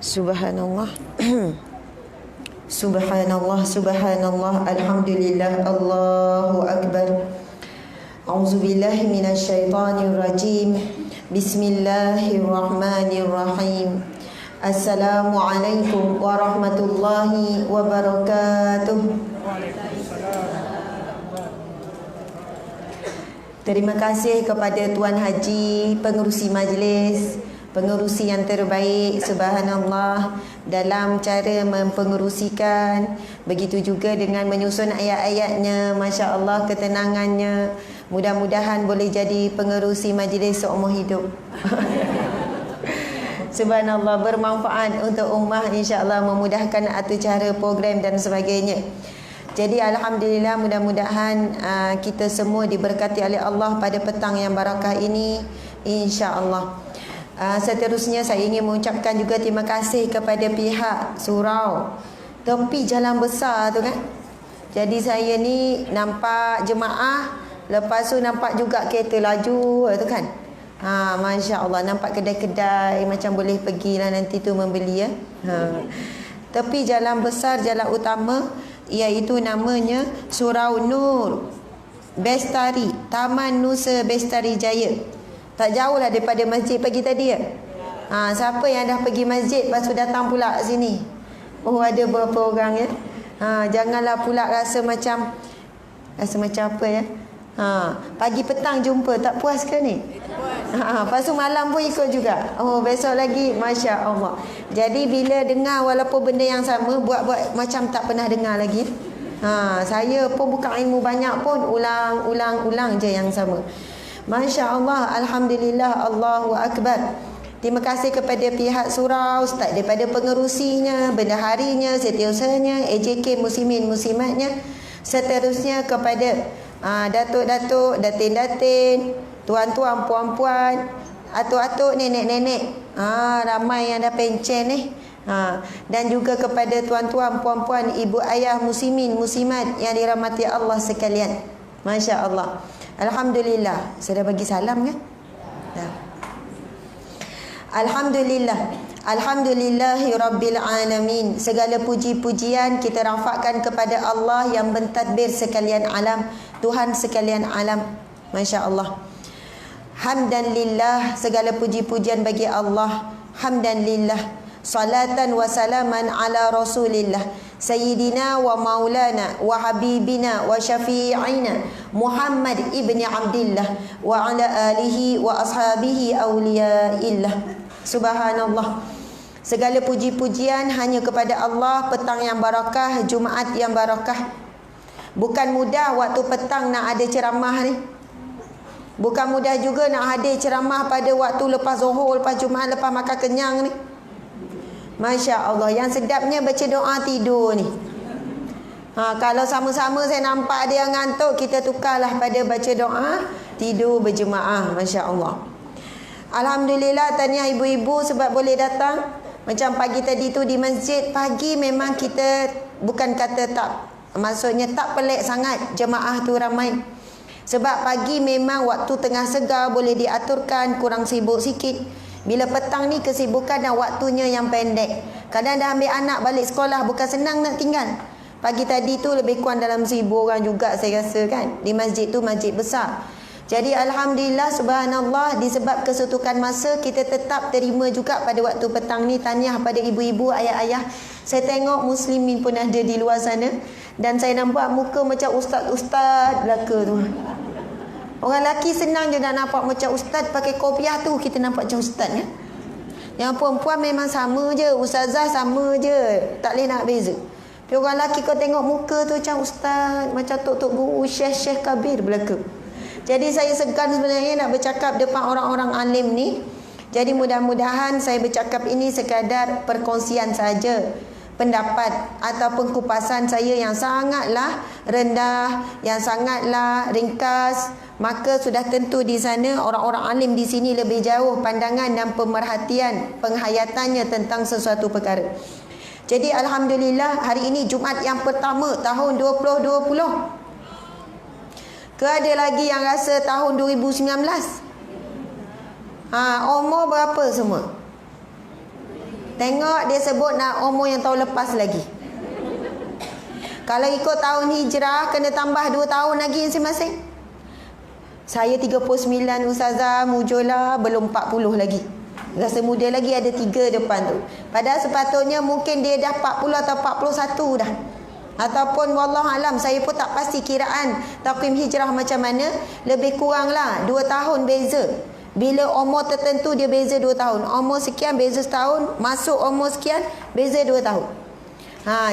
Subhanallah. Subhanallah, subhanallah, alhamdulillah, Allahu akbar. A'udzubillahi minasyaitonir rajim. Bismillahirrahmanirrahim. Assalamualaikum warahmatullahi wabarakatuh. Terima kasih kepada Tuan Haji, pengerusi majlis, pengerusi yang terbaik, subhanallah, dalam cara mempengerusikan. Begitu juga dengan menyusun ayat-ayatnya, Masya Allah, ketenangannya. Mudah-mudahan boleh jadi pengerusi majlis seumur hidup. Subhanallah, bermanfaat untuk ummah, insya-Allah, memudahkan atur cara program dan sebagainya. Jadi alhamdulillah, mudah-mudahan kita semua diberkati oleh Allah pada petang yang barakah ini, insya-Allah. Seterusnya saya ingin mengucapkan juga terima kasih kepada pihak surau tepi jalan besar tu kan. Jadi saya ni nampak jemaah, lepas tu nampak juga kereta laju tu kan. Masya Allah, nampak kedai-kedai macam boleh pergilah nanti tu membeli ya. Tepi jalan besar, jalan utama, iaitu namanya Surau Nur Bestari, Taman Nusa Bestari Jaya. Tak jauh lah daripada masjid pagi tadi ya. Siapa yang dah pergi masjid lepas tu datang pula sini? Oh, ada beberapa orang ya. Janganlah pula rasa macam apa ya. Pagi petang jumpa, tak puas ke ni? Lepas tu malam pun ikut juga. Oh, besok lagi, Masya Allah. Jadi bila dengar walaupun benda yang sama, buat-buat macam tak pernah dengar lagi. Saya pun bukan ilmu banyak pun, ulang je yang sama. Masya Allah, alhamdulillah, Allahu akbar. Terima kasih kepada pihak surau, start daripada pengerusinya, bendaharinya, setiausahanya, AJK muslimin muslimatnya, seterusnya kepada datuk-datuk, datin-datin, tuan-tuan, puan-puan, atuk-atuk, nenek-nenek, ramai yang dah pencen ni. Dan juga kepada tuan-tuan, puan-puan, ibu ayah muslimin muslimat yang dirahmati Allah sekalian. Masya Allah, alhamdulillah. Saya dah bagi salam kan? Dah. Alhamdulillah, alhamdulillahi rabbil alamin. Segala puji-pujian kita rafakkan kepada Allah yang mentadbir sekalian alam, Tuhan sekalian alam. Masya Allah. Hamdan lillah, segala puji-pujian bagi Allah. Hamdan lillah, salatan wa salaman ala rasulillah, sayyidina wa maulana wa habibina wa syafi'ina Muhammad ibni Abdillah wa ala alihi wa ashabihi awliyaillah. Subhanallah, segala puji-pujian hanya kepada Allah. Petang yang barakah, Jumaat yang barakah. Bukan mudah waktu petang nak ada ceramah ni. Bukan mudah juga nak hadir ceramah pada waktu lepas Zuhur, lepas Jumaat, lepas makan kenyang ni. Masya Allah, yang sedapnya baca doa tidur ni. Kalau sama-sama saya nampak ada yang ngantuk, kita tukarlah pada baca doa tidur berjemaah. Masya Allah. Alhamdulillah, tahniah ibu-ibu sebab boleh datang. Macam pagi tadi tu di masjid, pagi memang kita bukan kata tak, maksudnya tak pelik sangat jemaah tu ramai. Sebab pagi memang waktu tengah segar, boleh diaturkan, kurang sibuk sikit. Bila petang ni kesibukan dan waktunya yang pendek. Kadang dah ambil anak balik sekolah, bukan senang nak tinggal. Pagi tadi tu lebih kurang dalam 1,000 orang juga saya rasa kan. Di masjid tu, masjid besar. Jadi alhamdulillah, subhanallah, disebab kesetukan masa kita tetap terima juga pada waktu petang ni. Tahniah pada ibu-ibu, ayah-ayah. Saya tengok muslimin pun ada di luar sana. Dan saya nampak muka macam ustaz-ustaz belaka tu. Orang lelaki senang je nak nampak macam ustaz, pakai kopiah tu kita nampak macam ustaz ya. Yang perempuan memang sama je, ustazah sama je, tak boleh nak beza. Tapi orang lelaki kau tengok muka tu macam ustaz, macam tok-tok guru, syekh-syekh kabir belaka. Jadi saya segan sebenarnya nak bercakap depan orang-orang alim ni. Jadi mudah-mudahan saya bercakap ini sekadar perkongsian saja, pendapat ataupun kupasan saya yang sangatlah rendah, yang sangatlah ringkas. Maka sudah tentu di sana orang-orang alim di sini lebih jauh pandangan dan pemerhatian penghayatannya tentang sesuatu perkara. Jadi alhamdulillah, hari ini Jumaat yang pertama tahun 2020. Ke ada lagi yang rasa tahun 2019? Umur berapa semua? Tengok dia sebut nak umur yang tahun lepas lagi. Kalau ikut tahun hijrah, kena tambah 2 tahun lagi masing-masing. Saya 39 Ustazah, Mujola belum 40 lagi. Rasa muda lagi, ada 3 depan tu. Padahal sepatutnya mungkin dia dah 40 atau 41 dah. Ataupun wallahualam, saya pun tak pasti kiraan takwim hijrah macam mana. Lebih kurang lah 2 tahun beza. Bila umur tertentu dia beza 2 tahun. Umur sekian beza setahun, masuk umur sekian beza 2 tahun.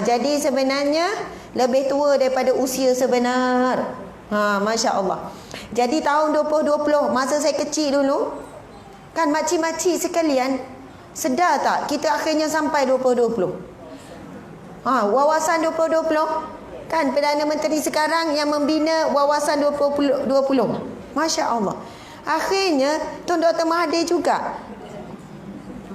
Jadi sebenarnya lebih tua daripada usia sebenar. Masya Allah. Jadi tahun 2020, masa saya kecil dulu, kan makcik-makcik sekalian, sedar tak kita akhirnya sampai 2020? Wawasan 2020, kan Perdana Menteri sekarang yang membina wawasan 2020. Masya Allah. Akhirnya Tun Dr. Mahathir juga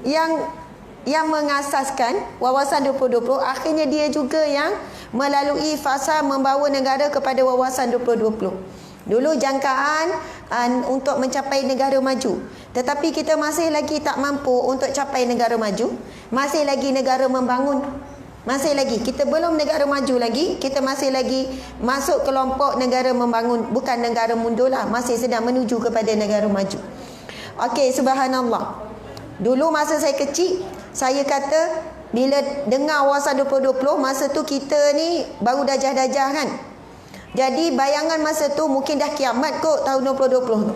yang mengasaskan wawasan 2020. Akhirnya dia juga yang melalui fasa membawa negara kepada wawasan 2020. Dulu jangkaan untuk mencapai negara maju, tetapi kita masih lagi tak mampu untuk capai negara maju. Masih lagi negara membangun. Masih lagi, kita belum negara maju lagi. Kita masih lagi masuk kelompok negara membangun, bukan negara mundur lah. Masih sedang menuju kepada negara maju. Okey, subhanallah. Dulu masa saya kecil, saya kata bila dengar wawasan 2020, masa tu kita ni baru dajah-dajah kan. Jadi bayangan masa tu mungkin dah kiamat kot tahun 2020 tu.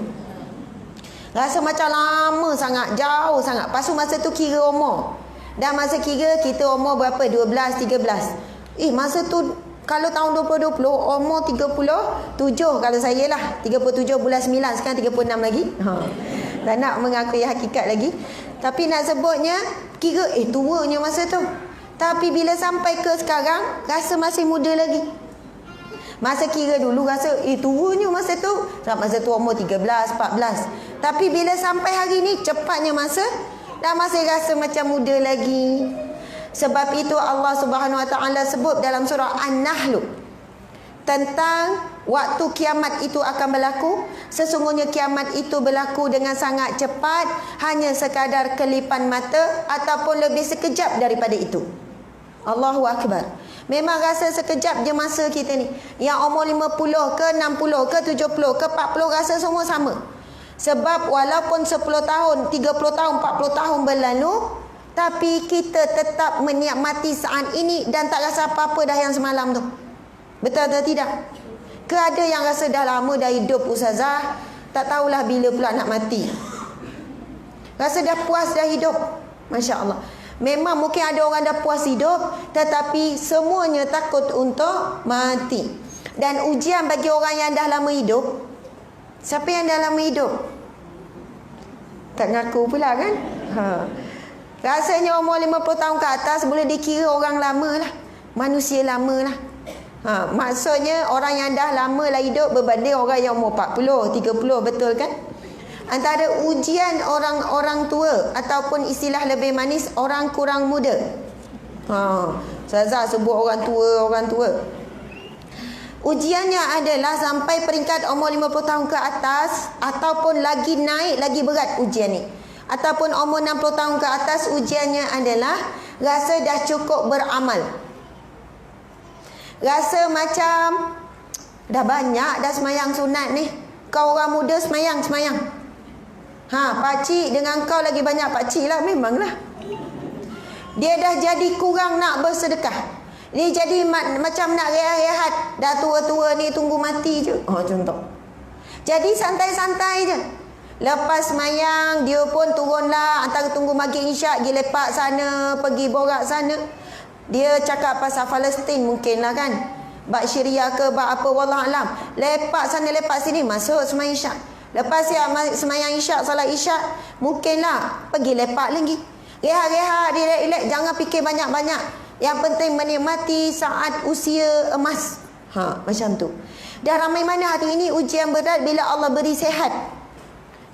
Rasa macam lama sangat, jauh sangat. Lepas tu masa tu kira umur. Dan masa kira kita umur berapa? 12, 13. Masa tu kalau tahun 2020 umur 37 kalau saya lah. 37 bulan 9, sekarang 36 lagi. Tak nak mengakui hakikat lagi. Tapi nak sebutnya kira tuanya masa tu. Tapi bila sampai ke sekarang rasa masih muda lagi. Masa kira dulu rasa tuanya masa tu. Masa tu umur 13, 14. Tapi bila sampai hari ni cepatnya masa, dah masih rasa macam muda lagi. Sebab itu Allah Subhanahu Wa Taala sebut dalam surah An-Nahl tentang waktu kiamat itu akan berlaku. Sesungguhnya kiamat itu berlaku dengan sangat cepat, hanya sekadar kelipan mata ataupun lebih sekejap daripada itu. Allahu Akbar. Memang rasa sekejap je masa kita ni. Yang umur 50 ke 60 ke 70 ke 40 rasa semua sama. Sebab walaupun 10 tahun, 30 tahun, 40 tahun berlalu, tapi kita tetap menikmati saat ini dan tak rasa apa-apa dah yang semalam tu. Betul atau tidak? Ke ada yang rasa dah lama dah hidup Ustazah, tak tahulah bila pula nak mati. Rasa dah puas dah hidup. Masya Allah. Memang mungkin ada orang dah puas hidup, tetapi semuanya takut untuk mati. Dan ujian bagi orang yang dah lama hidup, siapa yang dah lama hidup? Tak ngaku pula kan? Rasanya umur 50 tahun ke atas boleh dikira orang lama lah. Manusia lama lah. Maksudnya orang yang dah lama lah hidup berbanding orang yang umur 40, 30, betul kan? Antara ujian orang tua ataupun istilah lebih manis, orang kurang muda. Ustazah sebut orang tua. Ujiannya adalah sampai peringkat umur 50 tahun ke atas ataupun lagi naik, lagi berat ujian ni. Ataupun umur 60 tahun ke atas, ujiannya adalah rasa dah cukup beramal. Rasa macam dah banyak dah semayang sunat ni. Kau orang muda semayang. Pakcik dengan kau lagi banyak pakcik lah, memanglah. Dia dah jadi kurang nak bersedekah. Dia jadi macam nak rehat-rehat. Dah tua-tua ni tunggu mati je. Contoh. Jadi santai-santai je. Lepas semayang, dia pun turunlah antara tunggu maghrib isyak, pergi lepak sana, pergi borak sana. Dia cakap pasal Palestin mungkin lah kan. Bak Syria ke bak apa, wallahualam. Lepak sana, lepak sini, masuk semayang isyak. Lepas semayang isyak, salat isyak, mungkinlah pergi lepak lagi. Rehat-rehat, relax-relax, jangan fikir banyak-banyak. Yang penting menikmati saat usia emas. Macam tu. Dah ramai mana hari ini ujian berat bila Allah beri sehat.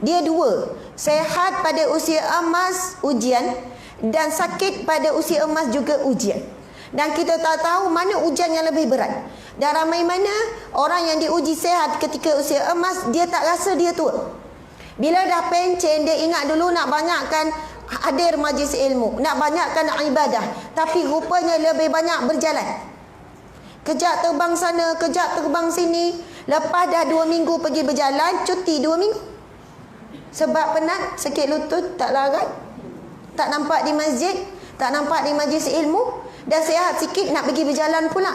Dia dua. Sehat pada usia emas, ujian. Dan sakit pada usia emas juga ujian. Dan kita tak tahu mana ujian yang lebih berat. Dan ramai mana orang yang diuji sehat ketika usia emas, dia tak rasa dia tua. Bila dah pencen, dia ingat dulu nak banyakkan hadir majlis ilmu, nak banyakkan ibadah, tapi rupanya lebih banyak berjalan. Kejap terbang sana, kejap terbang sini. Lepas dah 2 minggu pergi berjalan, cuti 2 minggu. Sebab penat, sakit lutut, tak larat, tak nampak di masjid, tak nampak di majlis ilmu. Dah sihat sikit nak pergi berjalan pula.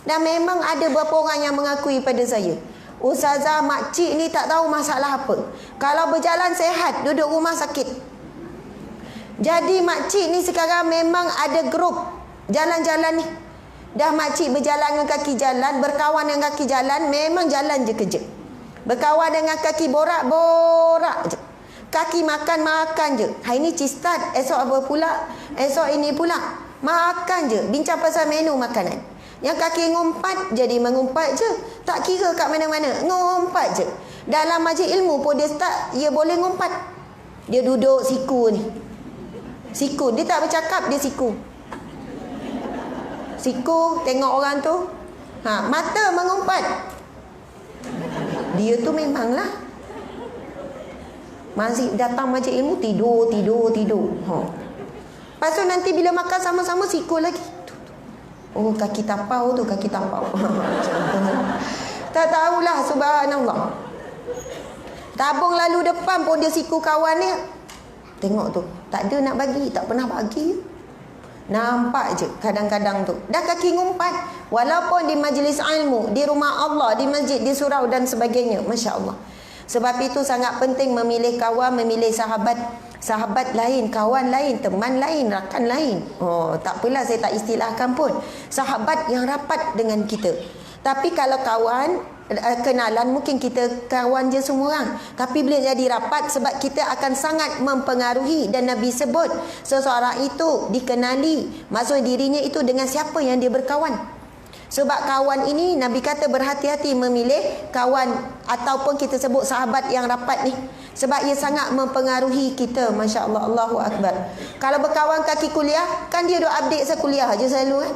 Dan memang ada beberapa orang yang mengakui pada saya, Ustazah, makcik ni tak tahu masalah apa. Kalau berjalan sehat, duduk rumah sakit. Jadi makcik ni sekarang memang ada grup jalan-jalan ni. Dah makcik berjalan dengan kaki jalan, berkawan dengan kaki jalan, memang jalan je kerja. Berkawan dengan kaki borak-borak je. Kaki makan je. Hari ni cistat, esok apa pula, esok ini pula. Makan je, bincang pasal menu makanan. Yang kaki ngumpat, jadi mengumpat je. Tak kira kat mana-mana, ngumpat je. Dalam majlis ilmu pun dia start, dia boleh ngumpat. Dia duduk siku ni. Siku, dia tak bercakap, dia siku. Siku, tengok orang tu. Mata mengumpat. Dia tu memanglah. Masih datang majlis ilmu, tidur. Lepas tu nanti bila makan sama-sama, siku lagi. Oh, kaki tapau tu, kaki tapau. Tak tahulah, subhanallah. Tabung lalu depan pun dia siku kawan dia. Tengok tu, tak ada nak bagi, tak pernah bagi. Nampak je kadang-kadang tu. Dah kaki ngumpat. Walaupun di majlis ilmu, di rumah Allah, di masjid, di surau dan sebagainya. Masya Allah. Sebab itu sangat penting memilih kawan, memilih sahabat. Sahabat lain, kawan lain, teman lain, rakan lain. Oh, tak apalah saya tak istilahkan pun. Sahabat yang rapat dengan kita. Tapi kalau kawan, kenalan, mungkin kita kawan je semua orang. Tapi bila jadi rapat, sebab kita akan sangat mempengaruhi. Dan Nabi sebut, seseorang itu dikenali, maksud dirinya itu dengan siapa yang dia berkawan. Sebab kawan ini, Nabi kata berhati-hati memilih kawan ataupun kita sebut sahabat yang rapat ni. Sebab ia sangat mempengaruhi kita. Masya Allah, Allahu Akbar. Kalau berkawan kaki kuliah, kan dia duk update saya kuliah je selalu kan.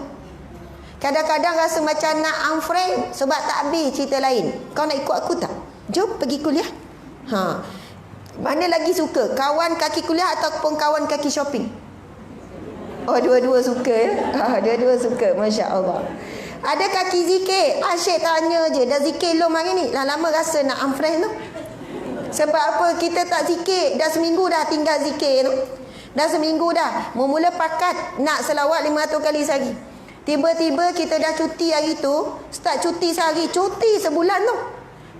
Kadang-kadang rasa macam nak unfriend sebab tak habis cerita lain. Kau nak ikut aku tak? Jom pergi kuliah. Mana lagi suka? Kawan kaki kuliah ataupun kawan kaki shopping? Oh, dua-dua suka ya? Dua-dua suka. Masya Allah. Ada kaki zikir, asyik tanya je, dah zikir belum hari ni? Lama rasa nak unfriend tu. Sebab apa? Kita tak zikir, dah seminggu dah tinggal zikir tu. Dah seminggu dah, mula pakat nak selawat 500 kali sehari. Tiba-tiba kita dah cuti hari tu, start cuti sehari, cuti sebulan tu.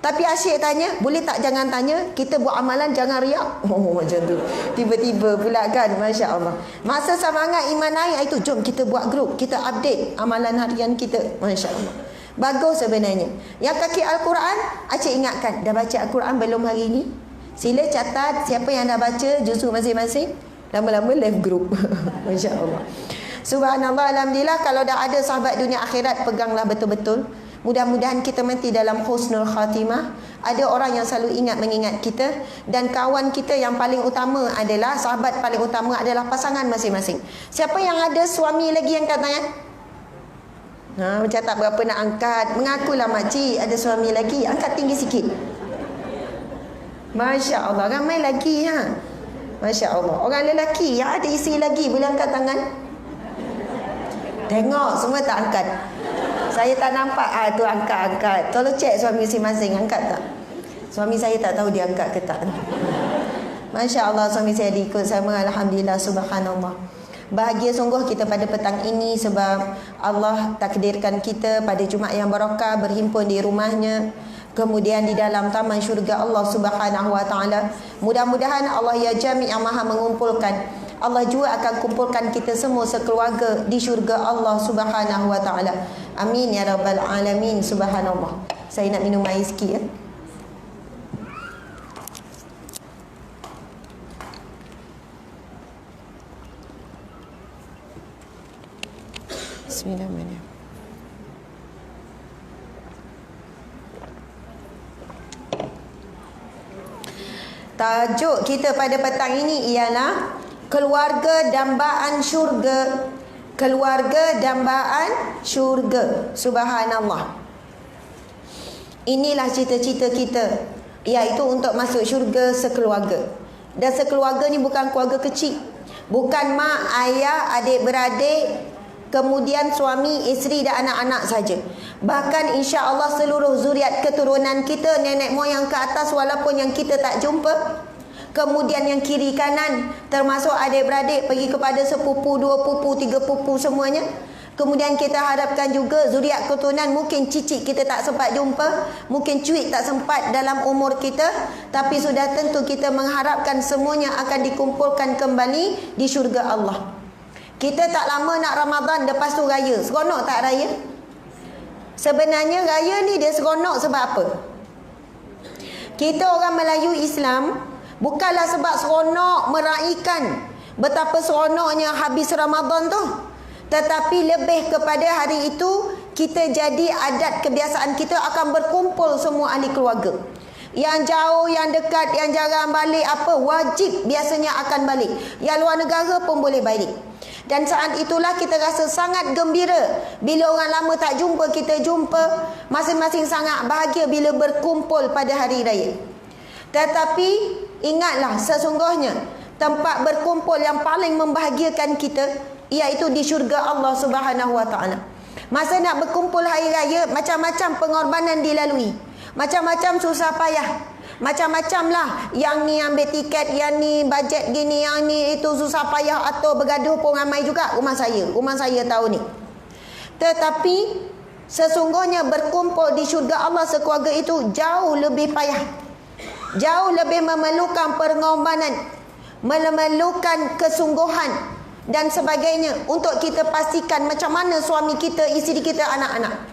Tapi asyik tanya, boleh tak jangan tanya, kita buat amalan jangan riak. Oh, macam tu. Tiba-tiba pula kan, Masya Allah. Masa semangat iman naik, itu jom kita buat grup, kita update amalan harian kita. Masya Allah. Bagus sebenarnya. Yang kaki Al-Quran, acik ingatkan, dah baca Al-Quran belum hari ni? Sila catat siapa yang dah baca juzuk masing-masing. Lama-lama left group. Masya Allah. Subhanallah, alhamdulillah. Kalau dah ada sahabat dunia akhirat, peganglah betul-betul. Mudah-mudahan kita mati dalam husnul khatimah. Ada orang yang selalu mengingat kita. Dan kawan kita yang paling utama adalah, sahabat paling utama adalah pasangan masing-masing. Siapa yang ada suami lagi yang angkat tangan? Macam tak berapa nak angkat. Mengakulah makcik ada suami lagi. Angkat tinggi sikit. Masya Allah, ramai lagi Masya Allah. Orang lelaki yang ada isteri lagi boleh angkat tangan? Tengok, semua tak angkat. Saya tak nampak. Tu angkat. Tolong cek suami masing-masing angkat tak? Suami saya tak tahu dia angkat ke tak. Masya Allah, suami saya diikut sama. Alhamdulillah, subhanallah. Bahagia sungguh kita pada petang ini sebab Allah takdirkan kita pada Jumaat yang barakah berhimpun di rumahnya, kemudian di dalam taman syurga Allah Subhanahu wa taala. Mudah-mudahan Allah ya Jami' yang Maha mengumpulkan. Allah juga akan kumpulkan kita semua sekeluarga di syurga Allah Subhanahu wa taala. Amin ya rabbal alamin. Subhanallah. Saya nak minum air sikit ya. Bismillahirrahmanirrahim. Tajuk kita pada petang ini ialah keluarga dambaan syurga. Keluarga dambaan syurga. Subhanallah. Inilah cita-cita kita, iaitu untuk masuk syurga sekeluarga. Dan sekeluarga ni bukan keluarga kecil. Bukan mak, ayah, adik-beradik, kemudian suami, isteri dan anak-anak saja. Bahkan insya-Allah seluruh zuriat keturunan kita, nenek moyang ke atas walaupun yang kita tak jumpa. Kemudian yang kiri kanan termasuk adik-beradik pergi kepada sepupu, dua pupu, tiga pupu semuanya. Kemudian kita harapkan juga zuriat keturunan, mungkin cicit kita tak sempat jumpa, mungkin cuit tak sempat dalam umur kita, tapi sudah tentu kita mengharapkan semuanya akan dikumpulkan kembali di syurga Allah. Kita tak lama nak Ramadan, lepas tu raya. Seronok tak raya? Sebenarnya raya ni dia seronok sebab apa? Kita orang Melayu Islam bukanlah sebab seronok meraihkan betapa seronoknya habis Ramadan tu, tetapi lebih kepada hari itu kita jadi adat kebiasaan kita akan berkumpul semua ahli keluarga. Yang jauh, yang dekat, yang jarang balik apa, wajib biasanya akan balik. Yang luar negara pun boleh balik. Dan saat itulah kita rasa sangat gembira bila orang lama tak jumpa kita jumpa. Masing-masing sangat bahagia bila berkumpul pada hari raya. Tetapi ingatlah, sesungguhnya tempat berkumpul yang paling membahagiakan kita iaitu di syurga Allah Subhanahu wa taala. Masa nak berkumpul hari raya, macam-macam pengorbanan dilalui. Macam-macam susah payah. Macam-macam lah. Yang ni ambil tiket, yang ni bajet gini, yang ni itu susah payah atau bergaduh pun ramai juga rumah saya tahun ni. Tetapi sesungguhnya berkumpul di syurga Allah sekeluarga itu jauh lebih payah. Jauh lebih memerlukan pengorbanan, memerlukan kesungguhan dan sebagainya untuk kita pastikan macam mana suami kita, isteri kita, anak-anak.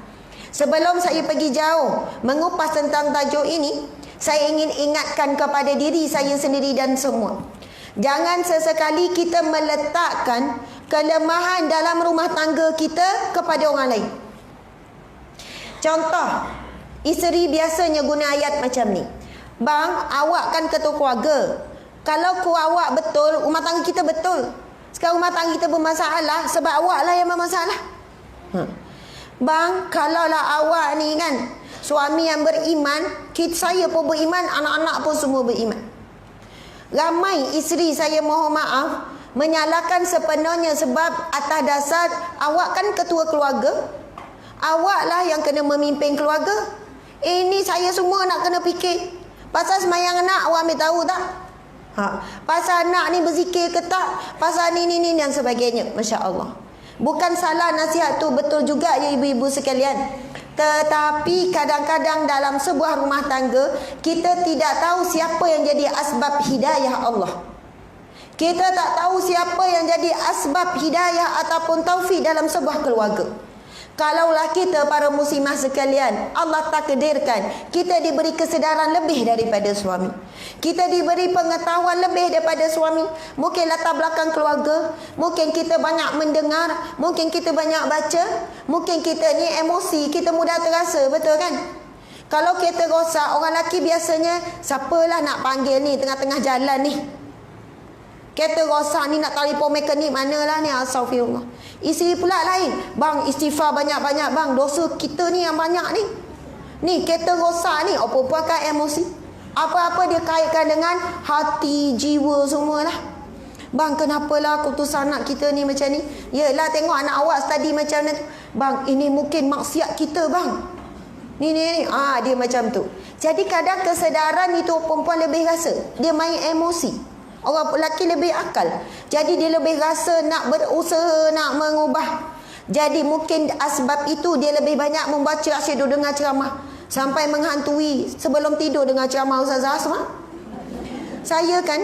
Sebelum saya pergi jauh mengupas tentang tajuk ini, saya ingin ingatkan kepada diri saya sendiri dan semua. Jangan sesekali kita meletakkan kelemahan dalam rumah tangga kita kepada orang lain. Contoh, isteri biasanya guna ayat macam ni. Bang, awak kan ketua keluarga. Kalau awak betul, rumah tangga kita betul. Sekarang rumah tangga kita bermasalah sebab awak lah yang bermasalah. Bang, kalaulah awak ni kan suami yang beriman, saya pun beriman, anak-anak pun semua beriman. Ramai isteri saya mohon maaf menyalahkan sepenuhnya sebab atas dasar awak kan ketua keluarga, awak lah yang kena memimpin keluarga. Ini saya semua nak kena fikir. Pasal semayang anak awak ambil tahu tak? Pasal anak ni berzikir ke tak? Pasal ni dan sebagainya. Masya Allah. Bukan salah nasihat tu, betul juga ya ibu-ibu sekalian. Tetapi kadang-kadang dalam sebuah rumah tangga kita tidak tahu siapa yang jadi asbab hidayah Allah. Kita tak tahu siapa yang jadi asbab hidayah ataupun taufik dalam sebuah keluarga. Kalaulah kita para muslimah sekalian, Allah takdirkan kita diberi kesedaran lebih daripada suami, kita diberi pengetahuan lebih daripada suami, mungkin latar belakang keluarga, mungkin kita banyak mendengar, mungkin kita banyak baca, mungkin kita ni emosi, kita mudah terasa, betul kan? Kalau kita rosak, orang lelaki biasanya siapalah nak panggil ni tengah-tengah jalan ni, kereta rosak ni nak telefon mekanik manalah ni, astagfirullah. Isteri pula lain, bang istighfar banyak-banyak bang, dosa kita ni yang banyak ni. Ni kereta rosak ni, apa-apa kan emosi. Apa-apa dia kaitkan dengan hati, jiwa semualah. Bang kenapalah keputusan anak kita ni macam ni? Yelah tengok anak awak tadi macam ni. Bang ini mungkin maksiat kita bang. Ni. Dia macam tu. Jadi kadang kesedaran itu perempuan lebih rasa, dia main emosi. Orang lelaki lebih akal. Jadi dia lebih rasa nak berusaha, nak mengubah. Jadi mungkin asbab itu dia lebih banyak membaca, asyik duduk dengar ceramah. Sampai menghantui sebelum tidur dengar ceramah Ustazah Asma. Saya kan,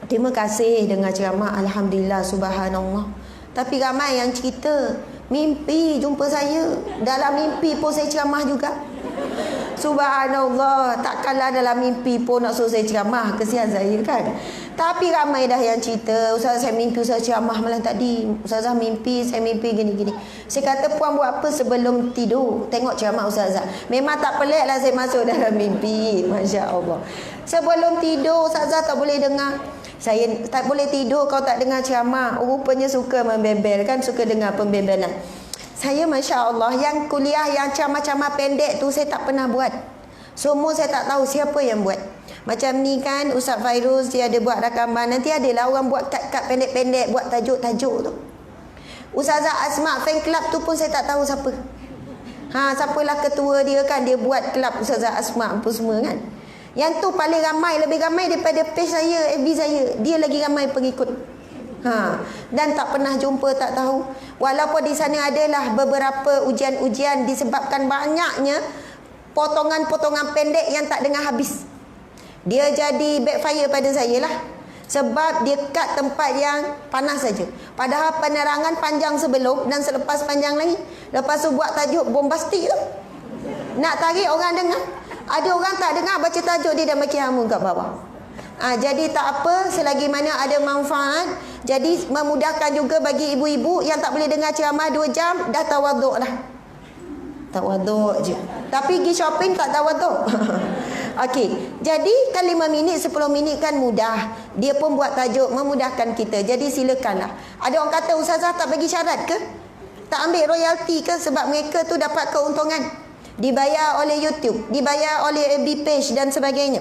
terima kasih dengar ceramah, Alhamdulillah, Subhanallah. Tapi ramai yang cerita mimpi jumpa saya. Dalam mimpi pun saya ceramah juga. Subhanallah, takkanlah dalam mimpi pun nak suruh saya ceramah, kesian saya kan. Tapi ramai dah yang cerita, Ustazah saya mimpi Ustazah ceramah malam tadi, Ustazah mimpi, saya mimpi gini-gini. Saya kata puan buat apa sebelum tidur? Tengok ceramah Ustazah. Memang tak pelik lah saya masuk dalam mimpi. Masya Allah. Sebelum tidur Ustazah tak boleh dengar. Saya tak boleh tidur kalau tak dengar ceramah. Rupanya suka membebel kan, suka dengar pembebelan. Saya Masya Allah, yang kuliah yang ceramah-ceramah pendek tu saya tak pernah buat. Semua saya tak tahu siapa yang buat. Macam ni kan Ustaz Fairuz dia ada buat rakaman. Nanti adalah orang buat kad-kad pendek-pendek, buat tajuk-tajuk tu. Ustazah Asma fan club tu pun saya tak tahu siapa. Siapalah ketua dia kan, dia buat kelab Ustazah Asma apa semua kan. Yang tu paling ramai, lebih ramai daripada page saya, FB saya. Dia lagi ramai pengikut. Dan tak pernah jumpa, tak tahu. Walaupun di sana adalah beberapa ujian-ujian disebabkan banyaknya potongan-potongan pendek yang tak dengar habis. Dia jadi backfire pada saya lah. Sebab dia kat tempat yang panas saja. Padahal penerangan panjang sebelum dan selepas panjang lagi. Lepas tu buat tajuk bombastik tu. Nak tarik orang dengar. Ada orang tak dengar, baca tajuk dia dan bagi hamu kat bawah. Jadi tak apa, selagi mana ada manfaat. Jadi memudahkan juga bagi ibu-ibu yang tak boleh dengar ceramah 2 jam, dah tawaduk dah. Tawaduk je. Tapi pergi shopping tak tawaduk. Okey, jadi kan 5 minit, 10 minit kan mudah. Dia pun buat tajuk memudahkan kita. Jadi silakanlah. Ada orang kata Ustazah tak bagi syarat ke? Tak ambil royalty ke? Sebab mereka tu dapat keuntungan. Dibayar oleh YouTube, dibayar oleh FB page dan sebagainya.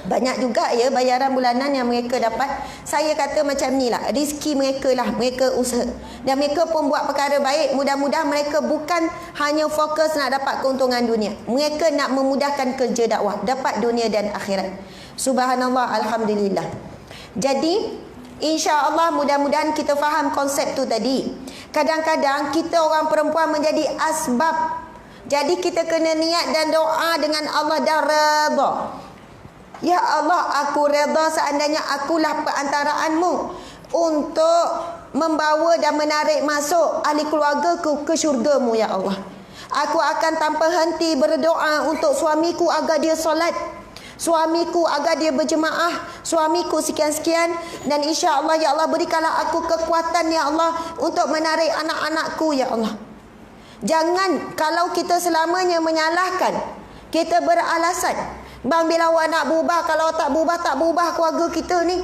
Banyak juga ya bayaran bulanan yang mereka dapat. Saya kata macam ni lah, rezeki mereka lah, mereka usaha. Dan mereka pun buat perkara baik. Mudah-mudahan mereka bukan hanya fokus nak dapat keuntungan dunia. Mereka nak memudahkan kerja dakwah, dapat dunia dan akhirat. Subhanallah, alhamdulillah. Jadi insya-Allah mudah-mudahan kita faham konsep tu tadi. Kadang-kadang kita orang perempuan menjadi asbab. Jadi kita kena niat dan doa dengan Allah dan redha. Ya Allah, aku redha seandainya akulah perantaraanmu untuk membawa dan menarik masuk ahli keluargaku ke syurgamu, ya Allah. Aku akan tanpa henti berdoa untuk suamiku agar dia solat, suamiku agar dia berjemaah, suamiku sekian-sekian. Dan insya-Allah ya Allah, berikanlah aku kekuatan ya Allah untuk menarik anak-anakku ya Allah. Jangan kalau kita selamanya menyalahkan, kita beralasan, bang bila awak nak berubah, kalau tak berubah keluarga kita ni.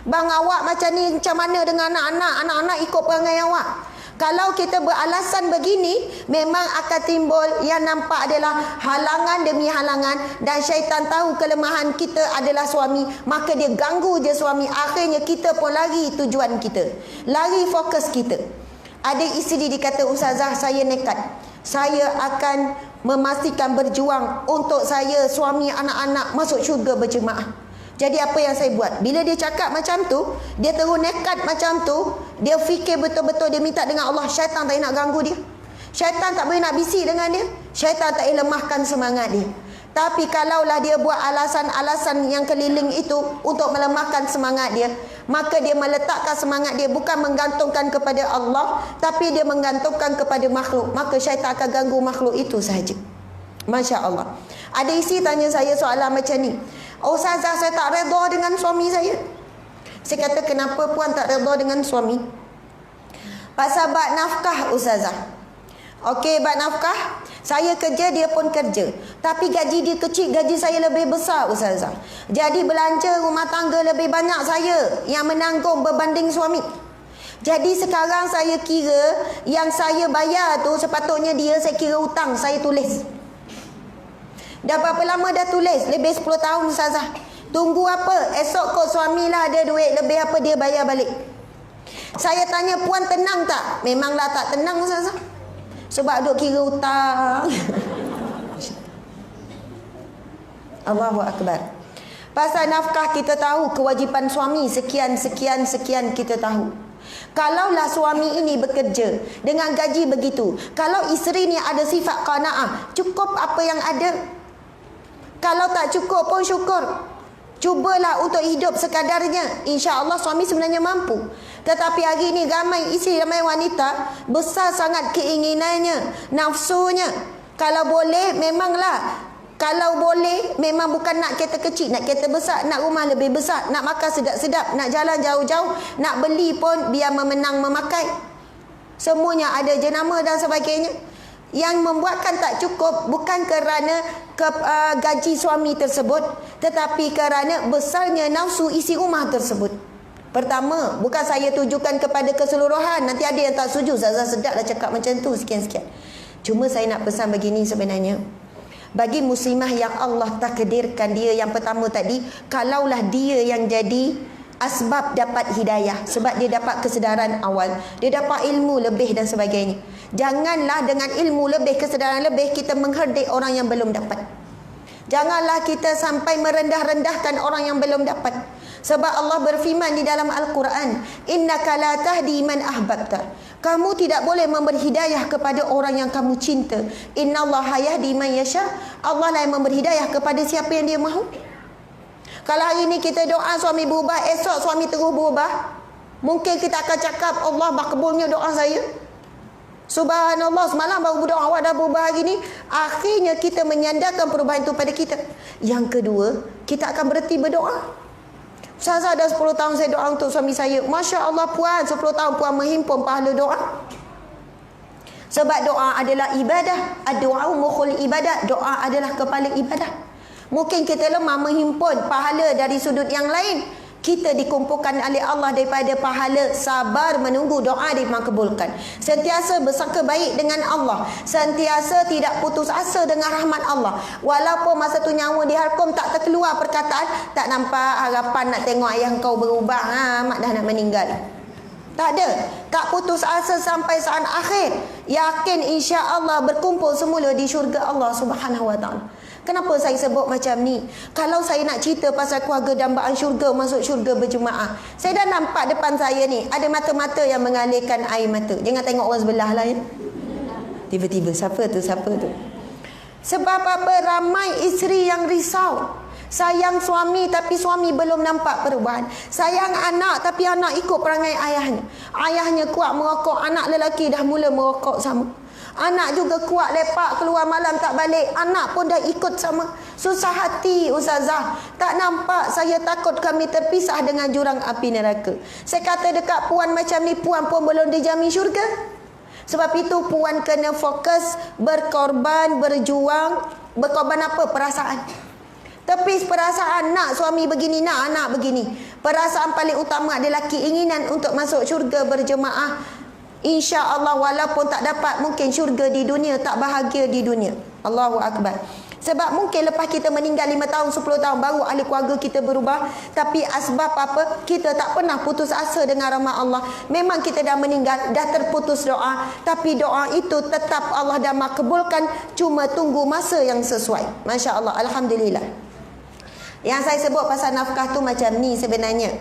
Bang awak macam ni macam mana dengan anak-anak, anak-anak ikut perangai awak. Kalau kita beralasan begini, memang akan timbul yang nampak adalah halangan demi halangan. Dan syaitan tahu kelemahan kita adalah suami, maka dia ganggu je suami. Akhirnya kita pun lari tujuan kita, lari fokus kita. Ada isteri dikata, Ustazah saya nekat, saya akan memastikan berjuang untuk saya, suami, anak-anak masuk syurga berjemaah. Jadi apa yang saya buat? Bila dia cakap macam tu, dia terus nekat macam tu, dia fikir betul-betul, dia minta dengan Allah. Syaitan tak nak ganggu dia, syaitan tak boleh nak bisik dengan dia, syaitan tak boleh lemahkan semangat dia. Tapi kalaulah dia buat alasan-alasan yang keliling itu untuk melemahkan semangat dia, maka dia meletakkan semangat dia bukan menggantungkan kepada Allah, tapi dia menggantungkan kepada makhluk. Maka syaitan akan ganggu makhluk itu sahaja. Masya Allah. Ada isi tanya saya soalan macam ni, Ustazah saya tak redha dengan suami saya. Saya kata kenapa puan tak redha dengan suami? Pasal bab nafkah Ustazah. Okey, bab nafkah, saya kerja, dia pun kerja. Tapi gaji dia kecil, gaji saya lebih besar Ustazah. Jadi belanja rumah tangga lebih banyak saya yang menanggung berbanding suami. Jadi sekarang saya kira yang saya bayar tu sepatutnya dia, saya kira hutang, saya tulis. Dah berapa lama dah tulis? Lebih 10 tahun Ustazah. Tunggu apa? Esok kot suamilah ada duit lebih apa dia bayar balik. Saya tanya puan tenang tak? Memanglah tak tenang Ustazah. Sebab duk kira hutang. Allahu Akbar. Pasal nafkah kita tahu kewajipan suami sekian kita tahu. Kalaulah suami ini bekerja dengan gaji begitu, kalau isteri ni ada sifat qanaah, cukup apa yang ada. Kalau tak cukup pun syukur. Cubalah untuk hidup sekadarnya. InsyaAllah suami sebenarnya mampu. Tetapi hari ini ramai isteri, ramai wanita besar sangat keinginannya, nafsunya. Kalau boleh memanglah, kalau boleh memang bukan nak kereta kecil, nak kereta besar, nak rumah lebih besar, nak makan sedap-sedap, nak jalan jauh-jauh, nak beli pun biar memenang memakai. Semuanya ada jenama dan sebagainya. Yang membuatkan tak cukup bukan kerana gaji suami tersebut, tetapi kerana besarnya nafsu isi rumah tersebut. Pertama, bukan saya tujukan kepada keseluruhan. Nanti ada yang tak setuju, Zazah sedap dah cakap macam tu, sekian-sekian. Cuma saya nak pesan begini sebenarnya. bagi muslimah yang Allah takdirkan dia yang pertama tadi, kalaulah dia yang jadi asbab dapat hidayah, sebab dia dapat kesedaran awal, dia dapat ilmu lebih dan sebagainya. Janganlah dengan ilmu lebih, kesedaran lebih, kita mengherdik orang yang belum dapat. Janganlah kita sampai merendah-rendahkan orang yang belum dapat. Sebab Allah berfirman di dalam Al-Quran, innaka la tahdi man ahbabta. Kamu tidak boleh memberi hidayah kepada orang yang kamu cinta. Innallaha yahdi man yasha. Allah lah yang memberi hidayah kepada siapa yang dia mahu. Kalau hari ini kita doa suami berubah, esok suami terus berubah, mungkin kita akan cakap, Allah makbulnya doa saya. Subhanallah, semalam baru berdoa, awak dah berubah hari ni. Akhirnya kita menyandarkan perubahan itu pada kita. Yang kedua, kita akan berhenti berdoa. Ustazah dah 10 tahun saya doa untuk suami saya. Masya Allah puan, 10 tahun puan menghimpun pahala doa. Sebab doa adalah ibadah. Ad-du'a mukhul ibadah. Doa adalah kepala ibadah. Mungkin kita lemah menghimpun pahala dari sudut yang lain. Kita dikumpulkan oleh Allah daripada pahala sabar menunggu doa dimakbulkan. Sentiasa bersangka baik dengan Allah. Sentiasa tidak putus asa dengan rahmat Allah. Walaupun masa tu nyawa dihalkum tak terkeluar perkataan, tak nampak harapan nak tengok ayah kau berubah, mak dah nak meninggal. Tak ada. Tak putus asa sampai saat akhir. Yakin insya-Allah berkumpul semula di syurga Allah Subhanahu Wa Taala. Kenapa saya sebut macam ni? Kalau saya nak cerita pasal keluarga dambaan syurga, masuk syurga berjemaah, saya dah nampak depan saya ni ada mata-mata yang mengalirkan air mata. Jangan tengok orang sebelah lah ya. Tiba-tiba siapa tu? Sebab apa? Ramai isteri yang risau. Sayang suami tapi suami belum nampak perubahan. Sayang anak tapi anak ikut perangai ayahnya. Ayahnya kuat merokok, anak lelaki dah mula merokok sama. Anak juga kuat lepak keluar malam tak balik, anak pun dah ikut sama. Susah hati ustazah. Tak nampak, saya takut kami terpisah dengan jurang api neraka. Saya kata dekat puan macam ni, puan pun belum dijamin syurga. Sebab itu puan kena fokus berkorban, berjuang. Berkorban apa? Perasaan. Tepis perasaan, nak suami begini, nak anak begini. Perasaan paling utama adalah keinginan untuk masuk syurga berjemaah. InsyaAllah walaupun tak dapat mungkin syurga di dunia, tak bahagia di dunia. Allahu Akbar. Sebab mungkin lepas kita meninggal 5 tahun, 10 tahun baru ahli keluarga kita berubah. Tapi asbab apa? Kita tak pernah putus asa dengan rahmat Allah. Memang kita dah meninggal, dah terputus doa. Tapi doa itu tetap Allah dah makbulkan. Cuma tunggu masa yang sesuai. Masya Allah. Alhamdulillah. Yang saya sebut pasal nafkah tu macam ni sebenarnya.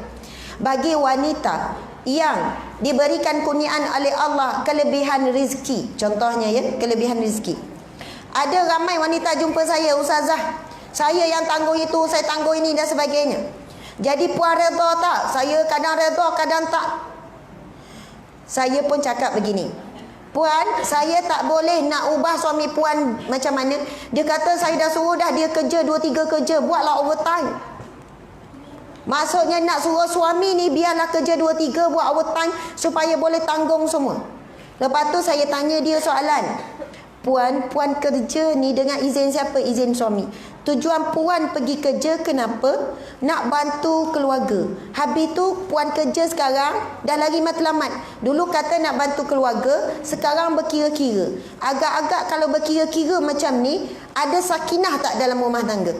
Bagi wanita yang diberikan kurniaan oleh Allah kelebihan rezeki, contohnya ya, kelebihan rezeki. Ada ramai wanita jumpa saya, ustazah, saya yang tanggung itu, saya tanggung ini dan sebagainya. Jadi puan redha tak? Saya kadang redha, kadang tak. Saya pun cakap begini, puan, saya tak boleh nak ubah suami puan macam mana. Dia kata saya dah suruh dah dia kerja 2-3 kerja, buatlah overtime. Maksudnya nak suruh suami ni biarlah kerja 2-3, buat overtime supaya boleh tanggung semua. Lepas tu saya tanya dia soalan, puan kerja ni dengan izin siapa? Izin suami. Tujuan puan pergi kerja kenapa? Nak bantu keluarga. Habis tu puan kerja sekarang dah lari matlamat. Dulu kata nak bantu keluarga, sekarang berkira-kira. Agak-agak kalau berkira-kira macam ni, ada sakinah tak dalam rumah tangga?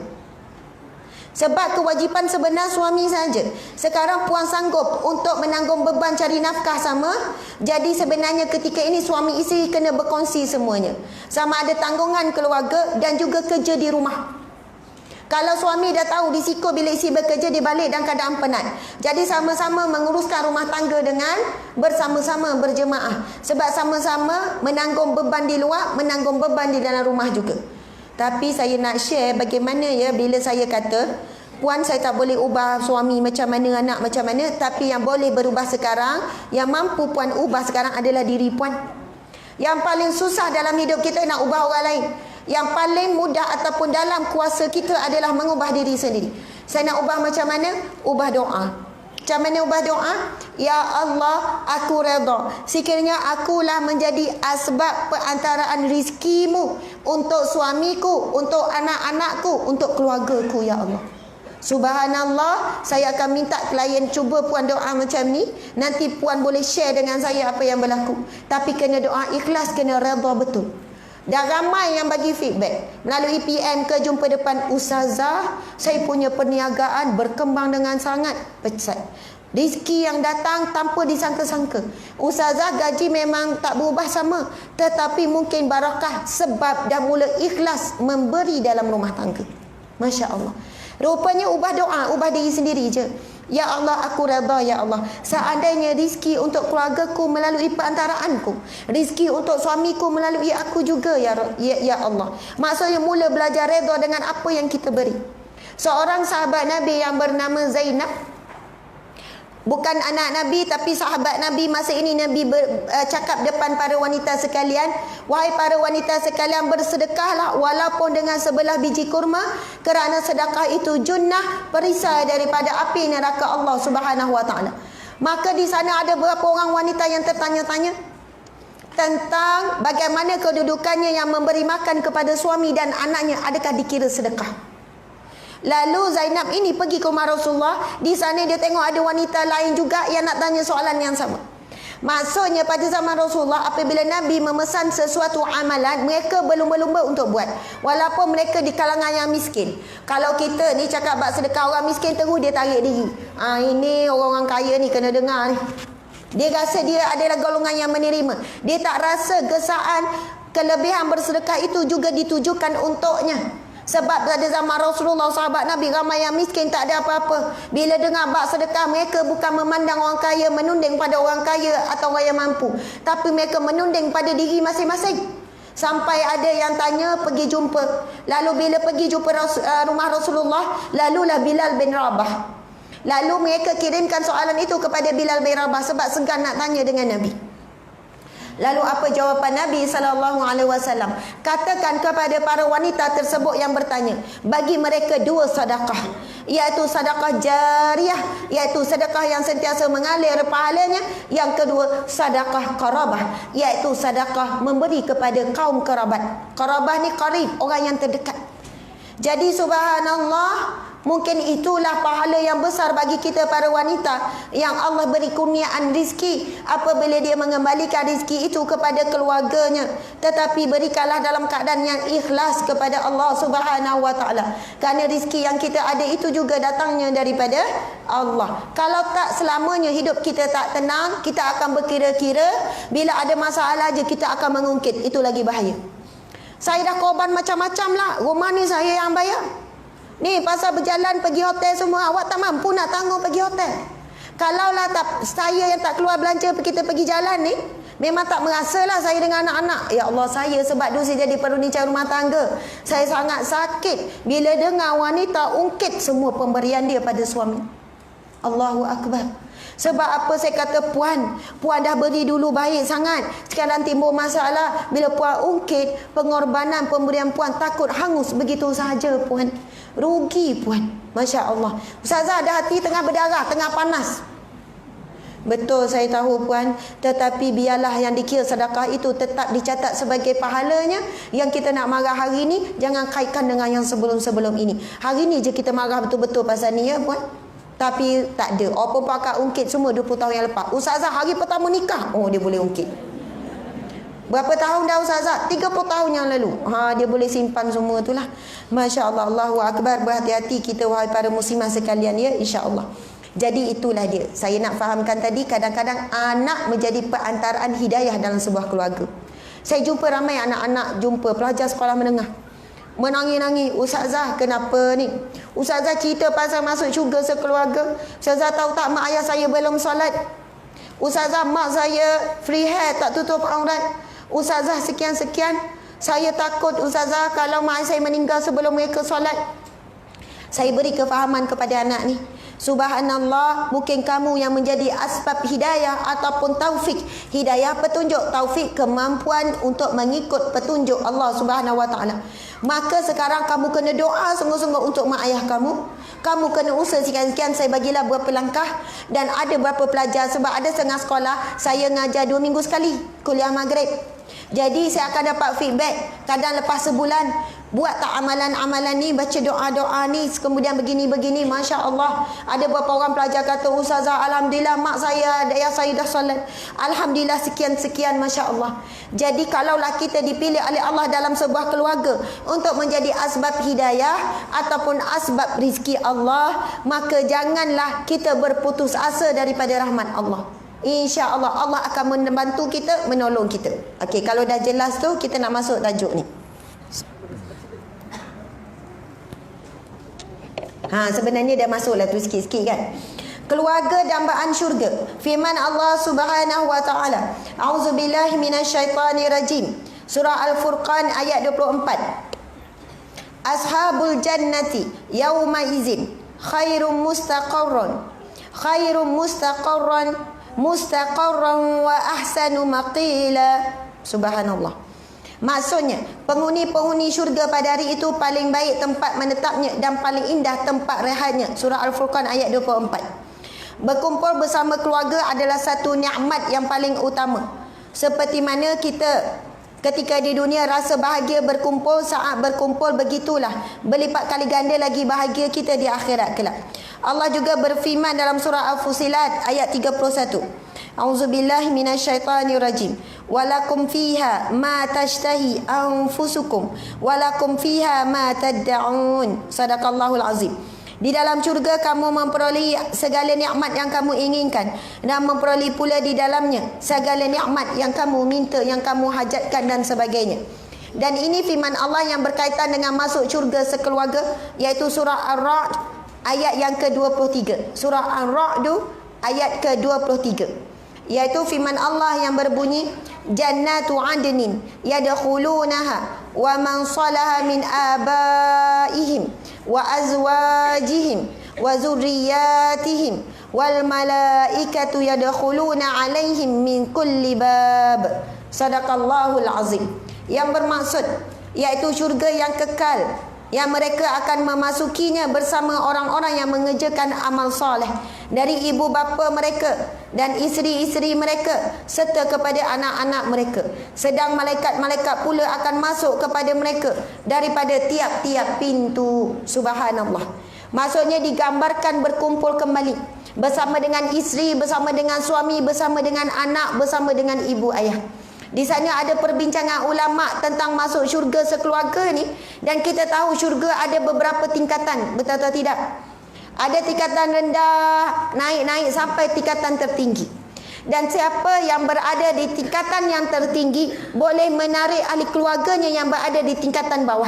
Sebab kewajipan sebenar suami saja. Sekarang puan sanggup untuk menanggung beban cari nafkah sama. Jadi sebenarnya ketika ini suami isteri kena berkongsi semuanya. Sama ada tanggungan keluarga dan juga kerja di rumah. Kalau suami dah tahu risiko bila isteri bekerja, dia balik dalam keadaan penat. Jadi sama-sama menguruskan rumah tangga dengan bersama-sama berjemaah. Sebab sama-sama menanggung beban di luar, menanggung beban di dalam rumah juga. Tapi saya nak share bagaimana ya bila saya kata, puan saya tak boleh ubah suami macam mana, anak macam mana. Tapi yang boleh berubah sekarang, yang mampu puan ubah sekarang adalah diri puan. Yang paling susah dalam hidup kita nak ubah orang lain. Yang paling mudah ataupun dalam kuasa kita adalah mengubah diri sendiri. Saya nak ubah macam mana? Ubah doa. Macam mana ubah doa? Ya Allah, aku redha. Sekiranya akulah menjadi asbab perantaraan rizkimu untuk suamiku, untuk anak-anakku, untuk keluargaku, ya Allah. Subhanallah, saya akan minta klien cuba puan doa macam ni. Nanti puan boleh share dengan saya apa yang berlaku. Tapi kena doa ikhlas, kena redha betul. Dan ramai yang bagi feedback melalui PM ke jumpa depan, Ustazah, saya punya perniagaan berkembang dengan sangat pesat. Rezeki yang datang tanpa disangka-sangka. Ustazah, gaji memang tak berubah sama, tetapi mungkin barakah sebab dah mula ikhlas memberi dalam rumah tangga. Masya Allah. Rupanya ubah doa, ubah diri sendiri je. Ya Allah, aku redha ya Allah. Seandainya rizki untuk keluargaku melalui perantaraanku, rizki untuk suamiku melalui aku juga ya Allah. Maksudnya mula belajar redha dengan apa yang kita beri. Seorang sahabat Nabi yang bernama Zainab, bukan anak Nabi tapi sahabat Nabi masa ini, Nabi cakap depan para wanita sekalian, wahai para wanita sekalian, bersedekahlah walaupun dengan sebelah biji kurma, kerana sedekah itu junnah, perisai daripada api neraka Allah Subhanahu wa taala. Maka di sana ada beberapa orang wanita yang tertanya-tanya tentang bagaimana kedudukannya yang memberi makan kepada suami dan anaknya, adakah dikira sedekah? Lalu Zainab ini pergi ke rumah Rasulullah. Di sana dia tengok ada wanita lain juga yang nak tanya soalan yang sama. Maksudnya pada zaman Rasulullah, apabila Nabi memesan sesuatu amalan, mereka berlumba-lumba untuk buat, walaupun mereka di kalangan yang miskin. Kalau kita ni cakap bab sedekah orang miskin, terus dia tarik diri. Ini orang-orang kaya ni kena dengar ni. Dia rasa dia adalah golongan yang menerima. Dia tak rasa gesaan kelebihan bersedekah itu juga ditujukan untuknya. Sebab pada zaman Rasulullah, sahabat Nabi ramai yang miskin, tak ada apa-apa. Bila dengar bab sedekah, mereka bukan memandang orang kaya, menunding pada orang kaya atau orang yang mampu, tapi mereka menunding pada diri masing-masing. Sampai ada yang tanya, pergi jumpa. Lalu bila pergi jumpa rumah Rasulullah, lalulah Bilal bin Rabah. Lalu mereka kirimkan soalan itu kepada Bilal bin Rabah sebab segan nak tanya dengan Nabi. Lalu apa jawapan Nabi SAW? Katakan kepada para wanita tersebut yang bertanya, bagi mereka dua sedekah, iaitu sedekah jariah, iaitu sedekah yang sentiasa mengalir pahalanya. Yang kedua, sedekah qarabah, iaitu sedekah memberi kepada kaum kerabat. Qarabah ni qarib, orang yang terdekat. Jadi subhanallah, mungkin itulah pahala yang besar bagi kita para wanita yang Allah beri kurniaan rizki apabila dia mengembalikan rizki itu kepada keluarganya. Tetapi berikanlah dalam keadaan yang ikhlas kepada Allah Subhanahu wa taala. Kerana rizki yang kita ada itu juga datangnya daripada Allah. Kalau tak, selamanya hidup kita tak tenang, kita akan berkira-kira, bila ada masalah je kita akan mengungkit. Itu lagi bahaya. Saya dah korban macam-macam lah, rumah ni saya yang bayar. Ni pasal berjalan pergi hotel semua, awak tak mampu nak tanggung pergi hotel. Kalaulah tak, saya yang tak keluar belanja, kita pergi jalan ni, memang tak merasalah saya dengan anak-anak. Ya Allah, saya sebab dulu saya jadi perunicai rumah tangga, saya sangat sakit bila dengar wanita ungkit semua pemberian dia pada suami. Allahu Akbar. Sebab apa saya kata puan dah beri dulu baik sangat, sekarang timbul masalah. Bila puan ungkit pengorbanan pemberian puan, takut hangus begitu sahaja puan. Rugi puan. Masya Allah. Ustazah ada hati tengah berdarah, tengah panas. Betul, saya tahu puan. Tetapi biarlah yang dikira sedekah itu tetap dicatat sebagai pahalanya. Yang kita nak marah hari ni, jangan kaitkan dengan yang sebelum-sebelum ini. Hari ni je kita marah betul-betul pasal ni ya puan. Tapi tak ada. Orang perempuan akan ungkit semua 20 tahun yang lepas. Ustazah hari pertama nikah, oh dia boleh ungkit. Berapa tahun dah Ustazah? 30 tahun yang lalu. Dia boleh simpan semua tu lah. Masya Allah. Allahu Akbar. Berhati-hati kita wahai para muslimah sekalian ya, insya-Allah. Jadi itulah dia. Saya nak fahamkan tadi, kadang-kadang anak menjadi perantaraan hidayah dalam sebuah keluarga. Saya jumpa ramai anak-anak, jumpa pelajar sekolah menengah, menangis-nangis, Ustazah kenapa ni? Ustazah cerita pasal masuk syurga sekeluarga. Ustazah tahu tak, mak ayah saya belum solat. Ustazah, mak saya free hair, tak tutup aurat. Ustazah sekian-sekian. Saya takut Ustazah kalau mak ayah saya meninggal sebelum mereka solat. Saya beri kefahaman kepada anak ni, subhanallah, mungkin kamu yang menjadi asbab hidayah ataupun taufik. Hidayah petunjuk, taufik kemampuan untuk mengikut petunjuk Allah Subhanahu wa taala. Maka sekarang kamu kena doa sungguh-sungguh untuk mak ayah kamu. Kamu kena usaha sekian-sekian. Saya bagilah beberapa langkah. Dan ada beberapa pelajar, sebab ada setengah sekolah saya ngajar 2 minggu sekali kuliah maghrib. Jadi saya akan dapat feedback kadang lepas sebulan. Buat tak amalan-amalan ni, baca doa-doa ni, kemudian begini-begini, Masya Allah. Ada beberapa orang pelajar kata, Ustazah, Alhamdulillah mak saya, ayah saya dah solat. Alhamdulillah sekian-sekian, Masya Allah. Jadi kalaulah kita dipilih oleh Allah dalam sebuah keluarga untuk menjadi asbab hidayah ataupun asbab rizki Allah, maka janganlah kita berputus asa daripada rahmat Allah. InsyaAllah Allah akan membantu kita, menolong kita. Okey, kalau dah jelas tu, kita nak masuk tajuk ni. Sebenarnya dah masuklah tu sikit-sikit kan. Keluarga dambaan syurga. Firman Allah Subhanahu wa taala, A'udzubillahi minasyaitonirrajim. Surah Al-Furqan ayat 24. Ashabul jannati yauma izin khairum mustaqarran wa ahsanu maqila. Subhanallah. Maksudnya, penghuni-penghuni syurga pada hari itu paling baik tempat menetapnya dan paling indah tempat rehatnya. Surah Al-Furqan ayat 24. Berkumpul bersama keluarga adalah satu nikmat yang paling utama. Seperti mana kita ketika di dunia rasa bahagia berkumpul, saat berkumpul begitulah berlipat kali ganda lagi bahagia kita di akhirat kelak. Allah juga berfirman dalam surah Al-Fusilat ayat 31. A'udzubillahi minasyaitonirrajim. Walakum fiha ma tashtahi anfusukum walakum fiha ma tad'un. Sadaqallahul azim. Di dalam syurga kamu memperoleh segala nikmat yang kamu inginkan dan memperoleh pula di dalamnya segala nikmat yang kamu minta, yang kamu hajatkan dan sebagainya. Dan ini firman Allah yang berkaitan dengan masuk syurga sekeluarga, iaitu surah Ar-Ra'd ayat yang ke-23. Surah Ar-Ra'd ayat ke-23, iaitu firman Allah yang berbunyi, Jannatu adnin yadkhulunaha wa man salaha min abaihim wa azwajihim wa zurriyatihim wal malaikatu yadkhuluna alaihim min kulli bab. Sadaqallahul azim. Yang bermaksud iaitu syurga yang kekal, yang mereka akan memasukinya bersama orang-orang yang mengerjakan amal soleh dari ibu bapa mereka dan isteri-isteri mereka serta kepada anak-anak mereka. Sedang malaikat-malaikat pula akan masuk kepada mereka daripada tiap-tiap pintu. Subhanallah. Maksudnya digambarkan berkumpul kembali bersama dengan isteri, bersama dengan suami, bersama dengan anak, bersama dengan ibu ayah. Di sana ada perbincangan ulama tentang masuk syurga sekeluarga ni, dan kita tahu syurga ada beberapa tingkatan, betul atau tidak? Ada tingkatan rendah, naik-naik sampai tingkatan tertinggi. Dan siapa yang berada di tingkatan yang tertinggi boleh menarik ahli keluarganya yang berada di tingkatan bawah.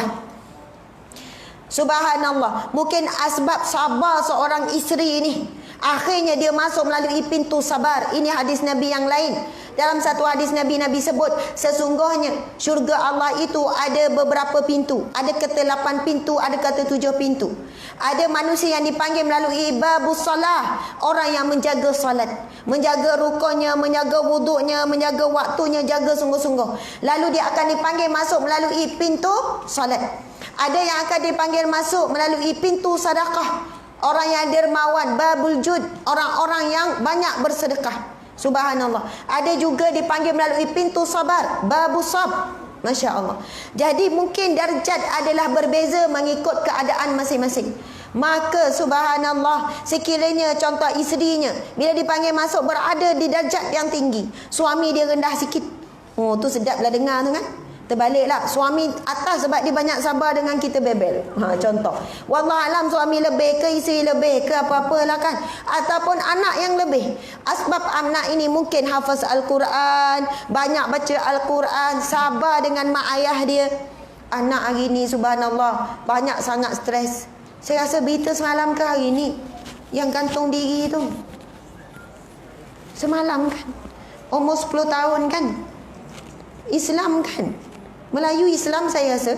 Subhanallah. Mungkin asbab sabar seorang isteri ini, akhirnya dia masuk melalui pintu sabar. Ini hadis Nabi yang lain. Dalam satu hadis Nabi sebut, sesungguhnya syurga Allah itu ada beberapa pintu. Ada kata 8 pintu, ada kata 7 pintu. Ada manusia yang dipanggil melalui babus salah, orang yang menjaga salat, menjaga rukunnya, menjaga wuduknya, menjaga waktunya, jaga sungguh-sungguh. Lalu dia akan dipanggil masuk melalui pintu salat. Ada yang akan dipanggil masuk melalui pintu sedekah, orang yang dermawan, babul jud, orang-orang yang banyak bersedekah. Subhanallah. Ada juga dipanggil melalui pintu sabar, babu sab. Masya Allah. Jadi mungkin darjat adalah berbeza mengikut keadaan masing-masing. Maka subhanallah, sekiranya contoh isterinya bila dipanggil masuk berada di darjat yang tinggi, suami dia rendah sikit, oh tu sedaplah dengar tu kan. Terbaliklah, suami atas sebab dia banyak sabar dengan kita bebel. Contoh. Wallahualam suami lebih ke isteri lebih ke apa-apalah kan. Ataupun anak yang lebih. Asbab anak ini mungkin hafaz Al-Quran, banyak baca Al-Quran, sabar dengan mak ayah dia. Anak hari ni subhanallah banyak sangat stres. Saya rasa berita semalam ke hari ni yang gantung diri tu. Semalam kan. Umur 10 tahun kan. Islam kan. Melayu Islam saya rasa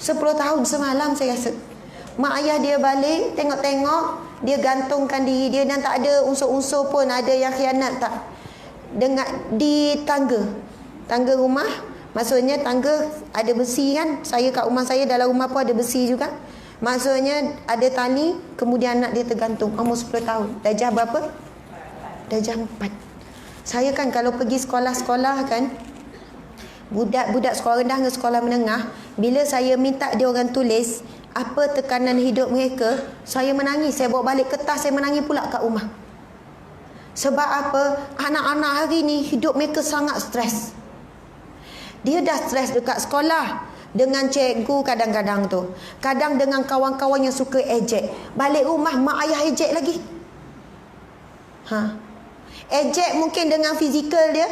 10 tahun semalam saya rasa. Mak ayah dia balik tengok-tengok, dia gantungkan diri dia dan tak ada unsur-unsur pun ada yang khianat tak. Dengan di tangga rumah, maksudnya tangga ada besi kan. Saya kat rumah saya, dalam rumah pun ada besi juga. Maksudnya ada tali, kemudian anak dia tergantung umur 10 tahun. Darjah berapa? Darjah 4. Saya kan kalau pergi sekolah-sekolah kan, budak-budak sekolah rendah dengan sekolah menengah, bila saya minta dia orang tulis apa tekanan hidup mereka, saya menangis. Saya bawa balik kertas, saya menangis pula kat rumah. Sebab apa? Anak-anak hari ni hidup mereka sangat stres. Dia dah stres dekat sekolah, dengan cikgu kadang-kadang tu, kadang dengan kawan-kawan yang suka ejek. Balik rumah mak ayah ejek lagi. Ejek mungkin dengan fizikal dia,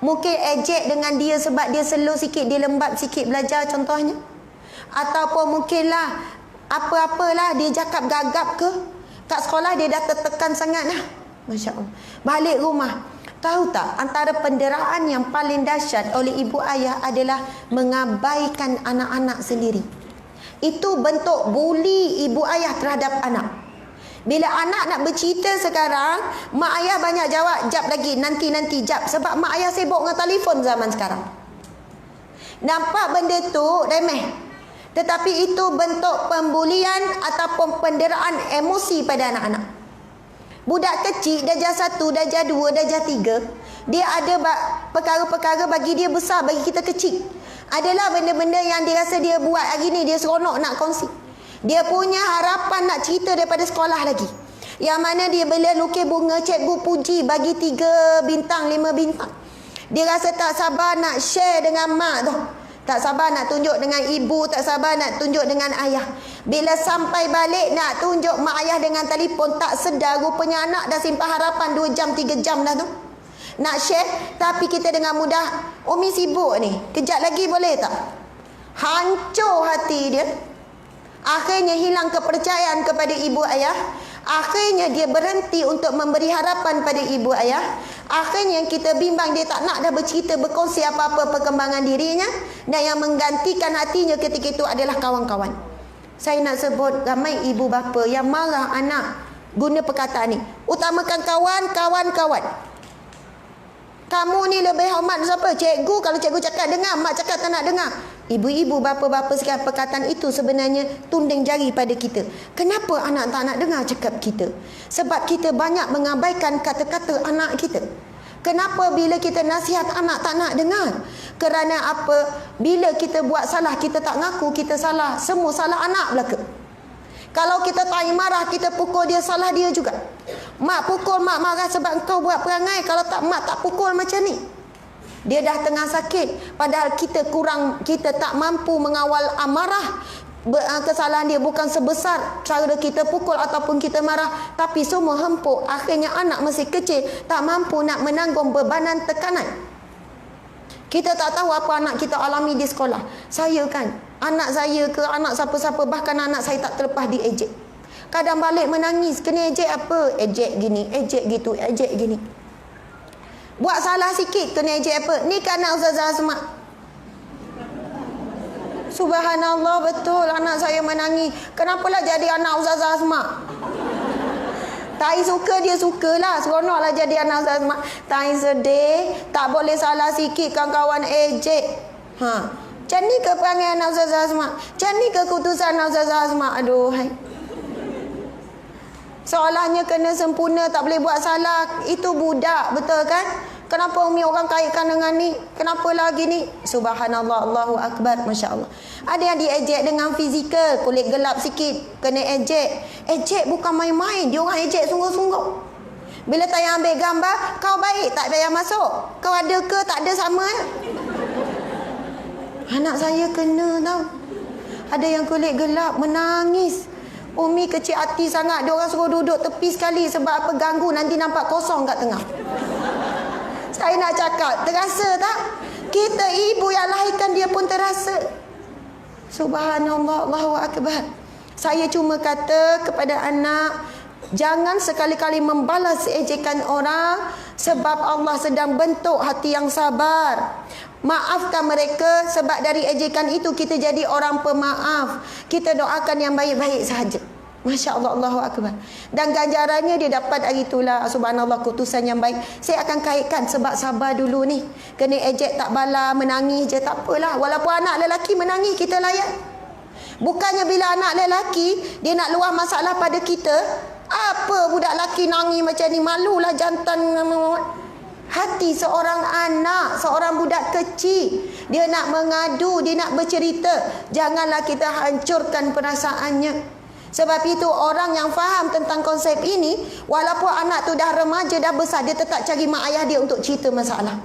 mungkin ejek dengan dia sebab dia slow sikit, dia lembat sikit belajar contohnya. Ataupun mungkinlah apa-apalah dia cakap gagap ke, kat sekolah dia dah tertekan sangat lah. Masya Allah. Balik rumah, tahu tak, antara penderaan yang paling dahsyat oleh ibu ayah adalah mengabaikan anak-anak sendiri. Itu bentuk buli ibu ayah terhadap anak. Bila anak nak bercerita sekarang, mak ayah banyak jawab, jap lagi, nanti jap. Sebab mak ayah sibuk dengan telefon zaman sekarang. Nampak benda tu remeh, tetapi itu bentuk pembulian ataupun penderaan emosi pada anak-anak. Budak kecil darjah 1, darjah 2, darjah 3, dia ada perkara-perkara bagi dia besar, bagi kita kecil. Adalah benda-benda yang dia rasa dia buat hari ni, dia seronok nak kongsi. Dia punya harapan nak cerita daripada sekolah lagi. Yang mana dia bila lukis bunga, cikgu puji, bagi 3 bintang, 5 bintang. Dia rasa tak sabar nak share dengan mak tu. Tak sabar nak tunjuk dengan ibu, tak sabar nak tunjuk dengan ayah. Bila sampai balik nak tunjuk mak ayah dengan telefon, tak sedar rupanya anak dah simpan harapan 2 jam, 3 jam dah tu. Nak share, tapi kita dengan mudah, Umi sibuk ni, kejap lagi boleh tak? Hancur hati dia. Akhirnya hilang kepercayaan kepada ibu ayah. Akhirnya dia berhenti untuk memberi harapan pada ibu ayah. Akhirnya kita bimbang, dia tak nak dah bercerita, berkongsi apa-apa perkembangan dirinya. Dan yang menggantikan hatinya ketika itu adalah kawan-kawan. Saya nak sebut ramai ibu bapa yang marah anak guna perkataan ni. Utamakan kawan-kawan. Kamu ni lebih hormat siapa? Cikgu. Kalau cikgu cakap dengar, mak cakap tak nak dengar. Ibu-ibu, bapa-bapa sekian, perkataan itu sebenarnya tunding jari pada kita. Kenapa anak tak nak dengar cakap kita? Sebab kita banyak mengabaikan kata-kata anak kita. Kenapa bila kita nasihat anak tak nak dengar? Kerana apa? Bila kita buat salah, kita tak ngaku kita salah. Semua salah anak belaka. Kalau kita tak marah, kita pukul dia, salah dia juga. Mak pukul, mak marah sebab engkau buat perangai. Kalau tak, mak tak pukul macam ni. Dia dah tengah sakit, padahal kita tak mampu mengawal amarah. Kesalahan dia bukan sebesar cara kita pukul ataupun kita marah, tapi semua hempuk. Akhirnya anak masih kecil, tak mampu nak menanggung bebanan tekanan. Kita tak tahu apa anak kita alami di sekolah. Saya kan, anak saya ke anak siapa-siapa, bahkan anak saya tak terlepas diejek. Kadang balik menangis, kena ejek apa? Ejek gini, ejek gitu, ejek gini. Buat salah sikit kena ejek apa? Ni kan anak Ustazah Asma. Subhanallah, betul anak saya menangis. Kenapalah jadi anak Ustazah Asma? Tai suka dia sukalah, seronoklah jadi anak Ustazah Asma. Tai sedih, tak boleh salah sikit kawan-kawan ejek. Macam ni ke perangai anak Ustazah Asma? Macam ni ke keputusan anak Ustazah Asma? Aduh, hai. Seolahnya kena sempurna, tak boleh buat salah. Itu budak, betul kan? Kenapa umi orang kaitkan dengan ni? Kenapa lagi ni? Subhanallah, Allahu Akbar, Masya Allah. Ada yang diejek dengan fizikal, kulit gelap sikit, kena ejek. Ejek bukan main-main, dia orang ejek sungguh-sungguh. Bila tayang ambil gambar, kau baik tak payah masuk. Kau ada ke? Tak ada, sama. Anak saya kena tau. Ada yang kulit gelap, menangis. Umi kecil hati sangat, dia orang suruh duduk tepi sekali. Sebab apa? Ganggu, nanti nampak kosong kat tengah. Saya nak cakap, terasa tak? Kita ibu yang lahirkan dia pun terasa. Subhanallah, Allahu Akbar. Saya cuma kata kepada anak, jangan sekali-kali membalas ejekan orang, sebab Allah sedang bentuk hati yang sabar. Maafkan mereka, sebab dari ejekan itu kita jadi orang pemaaf. Kita doakan yang baik-baik sahaja. Masya Allah, Allahu Akbar. Dan ganjarannya dia dapat hari itulah. Subhanallah, keputusan yang baik. Saya akan kaitkan sebab sabar dulu ni. Kena ejek tak bala, menangis je tak apalah. Walaupun anak lelaki menangis, kita layan. Bukannya bila anak lelaki dia nak luah masalah pada kita, apa budak lelaki nangis macam ni, malulah jantan. Hati hati seorang anak, seorang budak kecil. Dia nak mengadu, dia nak bercerita. Janganlah kita hancurkan perasaannya. Sebab itu orang yang faham tentang konsep ini, walaupun anak tu dah remaja, dah besar, dia tetap cari mak ayah dia untuk cerita masalah.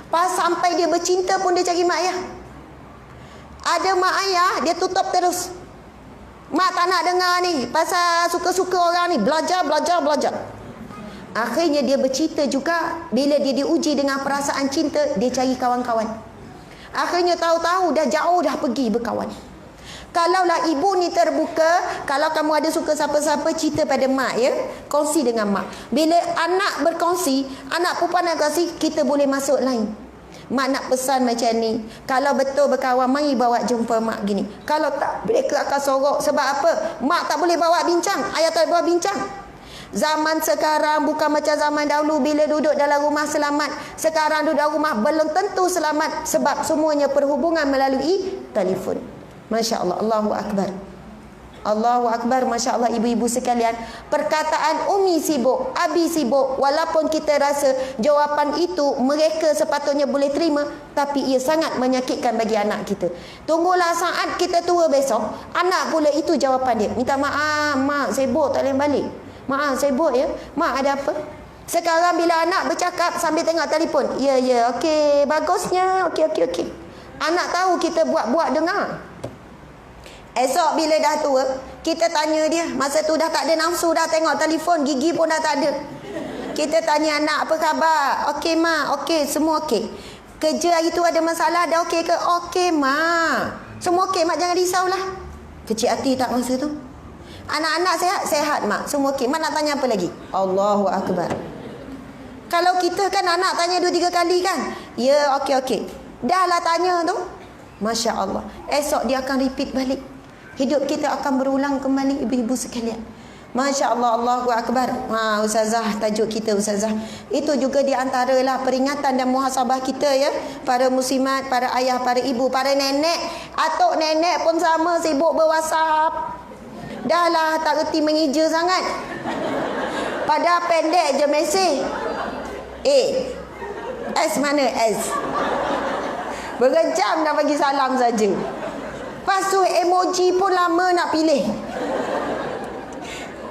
Pas sampai dia bercinta pun dia cari mak ayah. Ada mak ayah, dia tutup terus. Mak tak nak dengar ni pasal suka-suka orang ni. Belajar. Akhirnya dia bercerita juga. Bila dia diuji dengan perasaan cinta, dia cari kawan-kawan. Akhirnya tahu-tahu dah jauh dah pergi berkawan. Kalaulah ibu ni terbuka, kalau kamu ada suka siapa-siapa, cerita pada mak ya. Kongsi dengan mak. Bila anak berkongsi, anak perempuan nak kongsi, kita boleh masuk lain. Mak nak pesan macam ni. Kalau betul berkawan, mari bawa jumpa mak gini. Kalau tak, mereka akan sorok. Sebab apa? Mak tak boleh bawa bincang. Ayah tak boleh bawa bincang. Zaman sekarang bukan macam zaman dahulu bila duduk dalam rumah selamat. Sekarang duduk dalam rumah belum tentu selamat. Sebab semuanya perhubungan melalui telefon. Masya Allah, Allahu Akbar. Allahu Akbar, Masya Allah ibu-ibu sekalian. Perkataan umi sibuk, abi sibuk, walaupun kita rasa jawapan itu mereka sepatutnya boleh terima, tapi ia sangat menyakitkan bagi anak kita. Tunggulah saat kita tua besok, anak pula itu jawapan dia. Minta maaf, mak sibuk tak boleh balik. Maaf sibuk ya, mak ada apa? Sekarang bila anak bercakap sambil tengok telefon, ya, okey, bagusnya, okey. Anak tahu kita buat-buat dengar. Esok bila dah tua, kita tanya dia. Masa tu dah tak ada nafsu dah tengok telefon, gigi pun dah tak ada. Kita tanya anak, apa khabar? Okey mak, okey, semua okey. Kerja hari tu ada masalah, dah okey ke? Okey mak. Semua okey mak, jangan risaulah. Kecil hati tak masa tu? Anak-anak sihat? Sihat mak, semua okey. Mak nak tanya apa lagi? Allahu Akbar. Kalau kita kan anak tanya 2-3 kali kan? Ya, okey. Dah lah tanya tu. Masya Allah. Esok dia akan repeat balik. Hidup kita akan berulang kembali ibu-ibu sekalian. Masya Allah, Allahu Akbar. Ustazah, tajuk kita Ustazah. Itu juga di antaralah peringatan dan muhasabah kita ya. Para muslimat, para ayah, para ibu, para nenek. Atuk nenek pun sama sibuk berwhatsapp. Dah lah tak reti mengija sangat. Padahal pendek je mesej. S mana S? Berjam dah bagi salam saja. Lepas tu emoji pun lama nak pilih.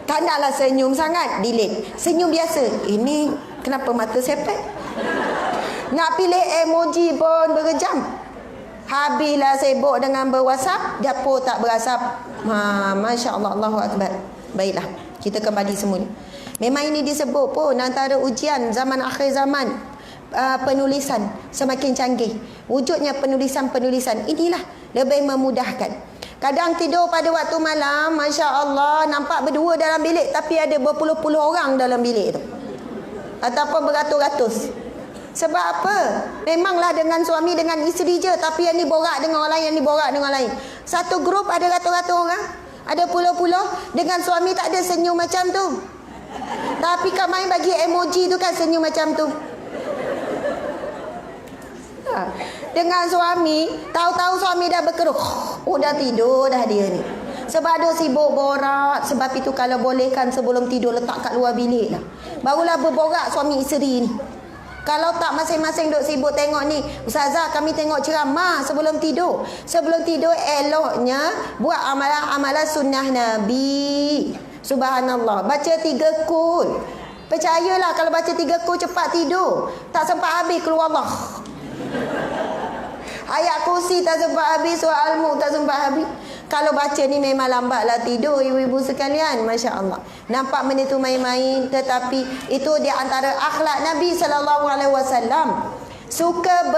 Tak naklah senyum sangat, delete. Senyum biasa. Ini kenapa mata sepet? Nak pilih emoji pun berjam. Habislah sibuk dengan berwhatsapp, dapur tak berasap. Masya Allah, Allahu Akbar. Baiklah, kita kembali semula. Memang ini disebut pun antara ujian zaman akhir zaman. Penulisan semakin canggih. Wujudnya penulisan inilah lebih memudahkan. Kadang tidur pada waktu malam, Masya Allah, nampak berdua dalam bilik, tapi ada berpuluh-puluh orang dalam bilik tu, ataupun beratus-ratus. Sebab apa? Memanglah dengan suami, dengan isteri je, tapi yang ni borak dengan orang lain, yang ni borak dengan orang lain. Satu grup ada ratus-ratus orang, ada puluh-puluh. Dengan suami tak ada senyum macam tu, tapi kan main bagi emoji tu kan senyum macam tu. Dengan suami, tahu-tahu suami dah berkeruh, dah tidur dah dia ni. Sebab ada sibuk borak. Sebab itu kalau bolehkan sebelum tidur letak kat luar bilik lah. Barulah berborak suami isteri ni. Kalau tak masing-masing duk sibuk tengok ni, Ustazah kami tengok ceramah sebelum tidur. Sebelum tidur eloknya buat amalan-amalan sunnah Nabi. Subhanallah, baca 3 kul. Percayalah kalau baca 3 kul cepat tidur. Tak sempat habis keluar Allah. Ayat kursi tak sempat habis, surah Al-Mulk tak sempat habis. Kalau baca ni memang lambatlah tidur ibu-ibu sekalian. Masya Allah. Nampak benda tu main-main, tetapi itu di antara akhlak Nabi SAW. Suka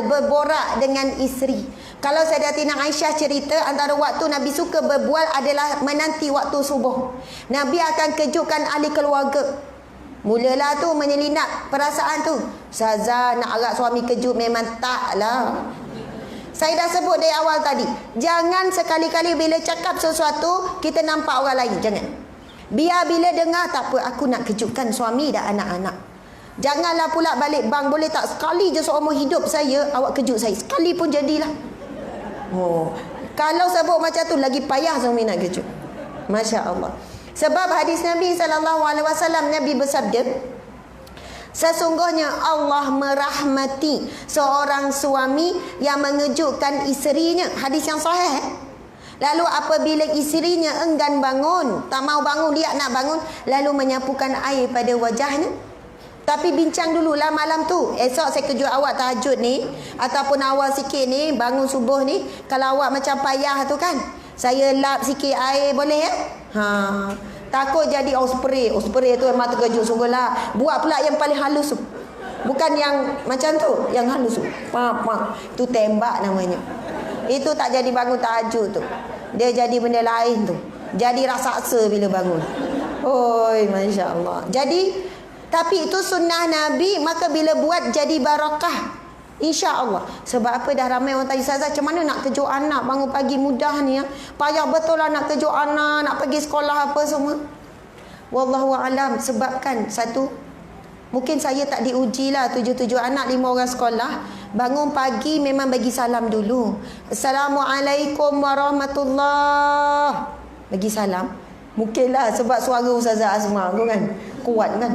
berborak dengan isteri. Kalau Sayyidatina Aisyah cerita, antara waktu Nabi suka berbual adalah menanti waktu subuh. Nabi akan kejutkan ahli keluarga. Mulalah tu menyelinap perasaan tu. Ustazah nak harap suami kejut memang taklah. Saya dah sebut dari awal tadi, jangan sekali-kali bila cakap sesuatu kita nampak orang lain. Jangan. Biar bila dengar, tak apa, aku nak kejutkan suami dan anak-anak. Janganlah pula balik bang, boleh tak sekali je seumur hidup saya awak kejut saya. Sekali pun jadilah. Kalau sebut macam tu lagi payah suami nak kejut. Masya Allah. Sebab hadis Nabi SAW, Nabi bersabda, Sesungguhnya Allah merahmati seorang suami yang mengejutkan isterinya. Hadis yang sahih. Lalu apabila isterinya enggan bangun, tak mau bangun, dia nak bangun, lalu menyapukan air pada wajahnya. Tapi bincang dululah malam tu. Esok saya kejut awak tahajud ni, ataupun awal sikit ni, bangun subuh ni, kalau awak macam payah tu kan, saya lap sikit air boleh ya? Takut jadi spray tu memang terkejut sungguh lah. Buat pula yang paling halus tu. Bukan yang macam tu, yang halus tu. Itu tembak namanya. Itu tak jadi bangun tahajud tu. Dia jadi benda lain tu. Jadi raksasa bila bangun. Oi, Masya Allah. Jadi, tapi itu sunnah Nabi, maka bila buat jadi barakah. InsyaAllah. Sebab apa, dah ramai orang tanya, Ustazah, macam mana nak kejut anak bangun pagi mudah ni ya? Payah betul lah nak kejut anak, nak pergi sekolah apa semua. Wallahualam. Sebabkan satu, mungkin saya tak diuji lah 7 anak 5 orang sekolah. Bangun pagi memang bagi salam dulu. Assalamualaikum warahmatullahi. Bagi salam. Mungkinlah sebab suara Ustazah Asma tu kan kuat kan.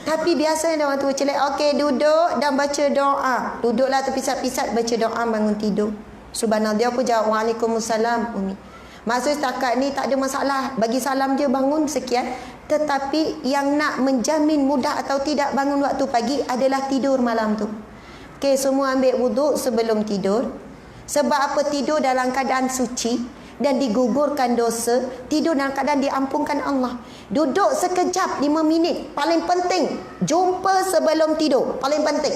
Tapi biasanya orang tua celak, okey duduk dan baca doa. Duduklah terpisat-pisat baca doa bangun tidur. Subhanallah. Dia pun jawab Waalaikumsalam Umi. Maksud setakat ni tak ada masalah. Bagi salam je bangun sekian. Tetapi yang nak menjamin mudah atau tidak bangun waktu pagi adalah tidur malam tu. Okey, semua ambil wuduk sebelum tidur. Sebab apa? Tidur dalam keadaan suci dan digugurkan dosa, tidur dalam keadaan diampunkan Allah. Duduk sekejap 5 minit, paling penting. Jumpa sebelum tidur, paling penting.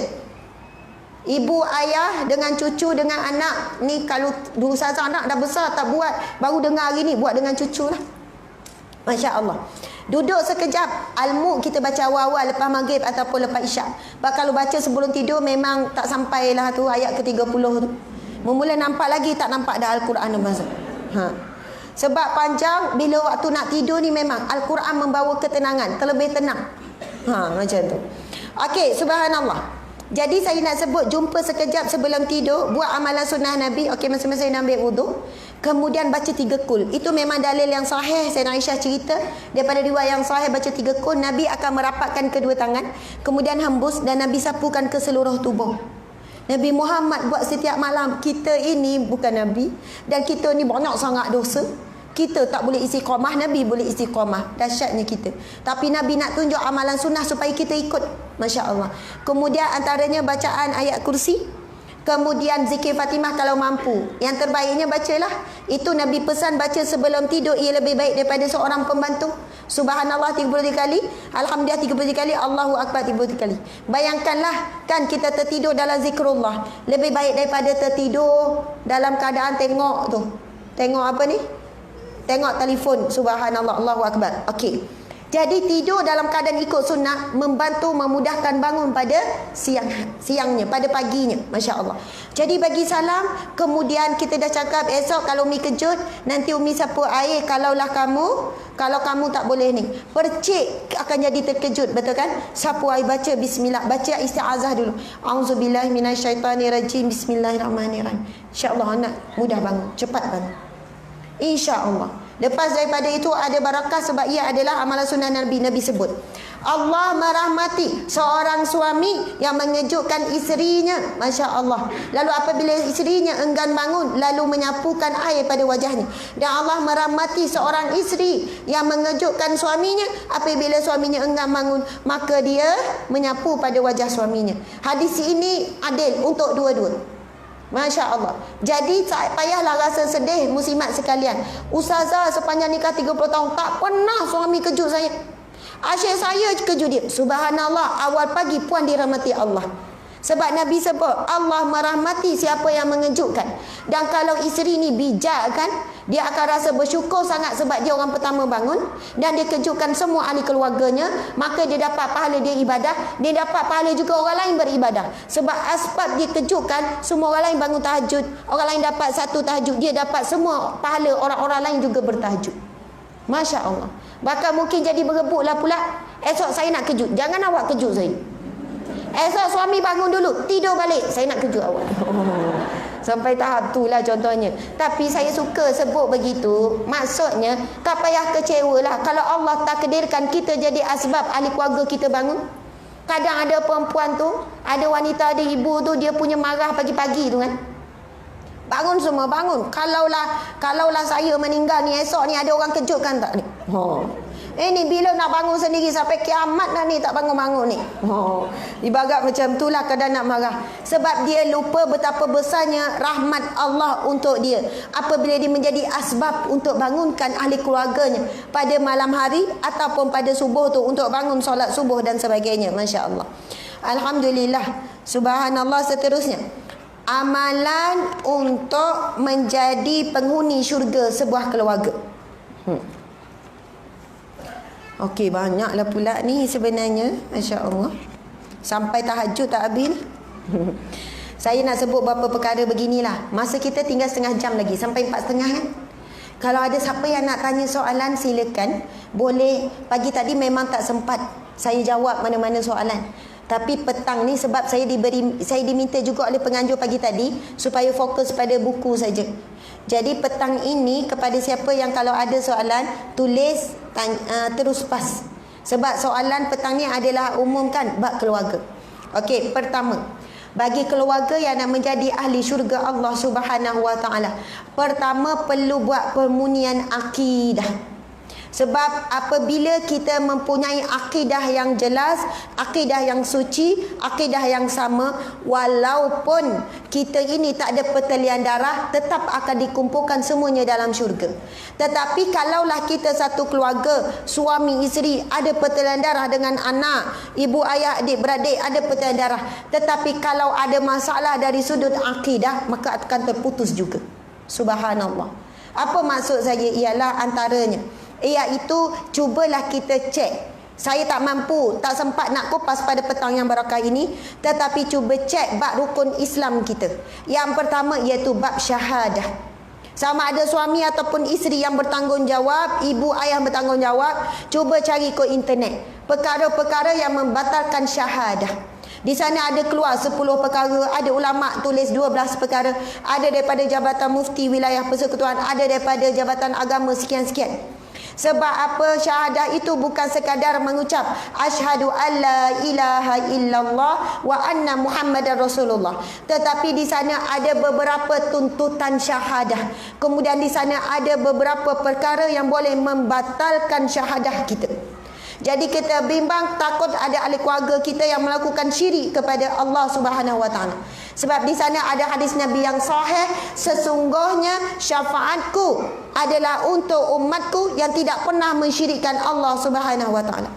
Ibu, ayah dengan cucu, dengan anak. Ni kalau dulu saya anak dah besar tak buat, baru dengar hari ni, buat dengan cucu lah. Masya Allah. Duduk sekejap. Al-Mulk kita baca awal-awal lepas maghrib ataupun lepas isyak. Kalau baca sebelum tidur memang tak sampailah tu ayat ke-30 tu. Memula nampak lagi tak nampak dah Al-Quran masa. Sebab panjang, bila waktu nak tidur ni memang Al-Quran membawa ketenangan, terlebih tenang. Macam tu. Okey, subhanallah. Jadi saya nak sebut jumpa sekejap sebelum tidur, buat amalan sunnah Nabi. Okey, masa-masa saya nak ambil wuduk, kemudian baca 3 kul. Itu memang dalil yang sahih. Sayyidina Aisyah cerita daripada riwayat yang sahih, baca 3 kul. Nabi akan merapatkan kedua tangan, kemudian hembus dan Nabi sapukan ke seluruh tubuh. Nabi Muhammad buat setiap malam. Kita ini bukan Nabi, dan kita ni banyak sangat dosa. Kita tak boleh istiqamah, Nabi boleh istiqamah. Dahsyatnya kita. Tapi Nabi nak tunjuk amalan sunnah supaya kita ikut. Masya Allah. Kemudian antaranya bacaan ayat kursi. Kemudian zikir Fatimah kalau mampu. Yang terbaiknya bacalah. Itu Nabi pesan baca sebelum tidur. Ia lebih baik daripada seorang pembantu. Subhanallah 33 kali, Alhamdulillah 33 kali, Allahu Akbar 33 kali. Bayangkanlah kan kita tertidur dalam zikrullah, lebih baik daripada tertidur dalam keadaan tengok tu. Tengok apa ni? Tengok telefon. Subhanallah, Allahu Akbar. Okey. Jadi tidur dalam keadaan ikut sunnah membantu memudahkan bangun pada siangnya, pada paginya. Masya Allah. Jadi bagi salam, kemudian kita dah cakap esok kalau Umi kejut, nanti Umi sapu air kalau kamu tak boleh ni. Percik akan jadi terkejut, betul kan? Sapu air, baca bismillah, baca isti'azah dulu. Auzubillahi minasyaitanirrajim, bismillahirrahmanirrahim. InsyaAllah anak mudah bangun, cepat bangun. InsyaAllah. Lepas daripada itu ada barakah sebab ia adalah amalan sunnah Nabi. Nabi sebut Allah merahmati seorang suami yang mengejutkan isterinya. Masya Allah. Lalu apabila isterinya enggan bangun, lalu menyapukan air pada wajahnya. Dan Allah merahmati seorang isteri yang mengejutkan suaminya. Apabila suaminya enggan bangun, maka dia menyapu pada wajah suaminya. Hadis ini adil untuk dua-dua. Masya Allah. Jadi tak payahlah rasa sedih muslimat sekalian. Ustazah sepanjang nikah 30 tahun tak pernah suami kejut saya. Asyik saya kejut dia. Subhanallah, awal pagi puan dirahmati Allah. Sebab Nabi sebut Allah merahmati siapa yang mengejutkan. Dan kalau isteri ni bijak kan, dia akan rasa bersyukur sangat sebab dia orang pertama bangun dan dia kejutkan semua ahli keluarganya, maka dia dapat pahala dia ibadah, dia dapat pahala juga orang lain beribadah. Sebab asbab dia kejutkan, semua orang lain bangun tahajud, orang lain dapat satu tahajud, dia dapat semua pahala orang-orang lain juga bertahajud. Masya Allah. Bahkan mungkin jadi berebutlah pula. Esok saya nak kejut, jangan awak kejut saya. Esok suami bangun dulu, tidur balik, saya nak kejut awak. Sampai tahap tu lah contohnya. Tapi saya suka sebut begitu. Maksudnya tak payah kecewa lah kalau Allah takdirkan kita jadi asbab ahli keluarga kita bangun. Kadang ada perempuan tu, ada wanita, ada ibu tu, dia punya marah pagi-pagi tu kan. Bangun semua, bangun. Kalaulah saya meninggal ni, esok ni ada orang kejutkan tak ni? Ni bila nak bangun sendiri sampai kiamat dah ni tak bangun-bangun ni. Ibarat macam itulah kadang nak marah. Sebab dia lupa betapa besarnya rahmat Allah untuk dia. Apabila dia menjadi asbab untuk bangunkan ahli keluarganya pada malam hari ataupun pada subuh tu untuk bangun solat subuh dan sebagainya. Masya Allah. Alhamdulillah. Subhanallah. Seterusnya, amalan untuk menjadi penghuni syurga sebuah keluarga. Okey, banyaklah pula ni sebenarnya. Masya Allah. Sampai tahajud tak habis. Saya nak sebut beberapa perkara beginilah. Masa kita tinggal setengah jam lagi, sampai 4:30 kan. Kalau ada siapa yang nak tanya soalan, silakan. Boleh. Pagi tadi memang tak sempat saya jawab mana-mana soalan. Tapi petang ni sebab saya diminta juga oleh penganjur pagi tadi supaya fokus pada buku saja. Jadi petang ini kepada siapa yang kalau ada soalan, tulis terus pas. Sebab soalan petang ni adalah umum kan, bab keluarga. Okey, pertama, bagi keluarga yang nak menjadi ahli syurga Allah Subhanahu Wa Taala, pertama perlu buat permunian akidah. Sebab apabila kita mempunyai akidah yang jelas, akidah yang suci, akidah yang sama, walaupun kita ini tak ada pertalian darah, tetap akan dikumpulkan semuanya dalam syurga. Tetapi kalaulah kita satu keluarga, suami isteri ada pertalian darah dengan anak, ibu ayah adik beradik ada pertalian darah, tetapi kalau ada masalah dari sudut akidah, maka akan terputus juga. Subhanallah. Apa maksud saya? Ialah antaranya, iaitu cubalah kita cek. Saya tak mampu, tak sempat nak kupas pada petang yang barakah ini, tetapi cuba cek bab rukun Islam kita. Yang pertama iaitu bab syahadah. Sama ada suami ataupun isteri yang bertanggungjawab, ibu ayah bertanggungjawab, cuba cari ke internet perkara-perkara yang membatalkan syahadah. Di sana ada keluar 10 perkara, ada ulama tulis 12 perkara, ada daripada Jabatan Mufti Wilayah Persekutuan, ada daripada Jabatan Agama sekian-sekian. Sebab apa? Syahadah itu bukan sekadar mengucap asyhadu alla ilaha illallah wa anna muhammadar rasulullah, tetapi di sana ada beberapa tuntutan syahadah. Kemudian di sana ada beberapa perkara yang boleh membatalkan syahadah kita. Jadi kita bimbang takut ada ahli keluarga kita yang melakukan syirik kepada Allah Subhanahu Wa Taala. Sebab di sana ada hadis Nabi yang sahih, sesungguhnya syafaatku adalah untuk umatku yang tidak pernah mensyirikkan Allah Subhanahu Wa Taala.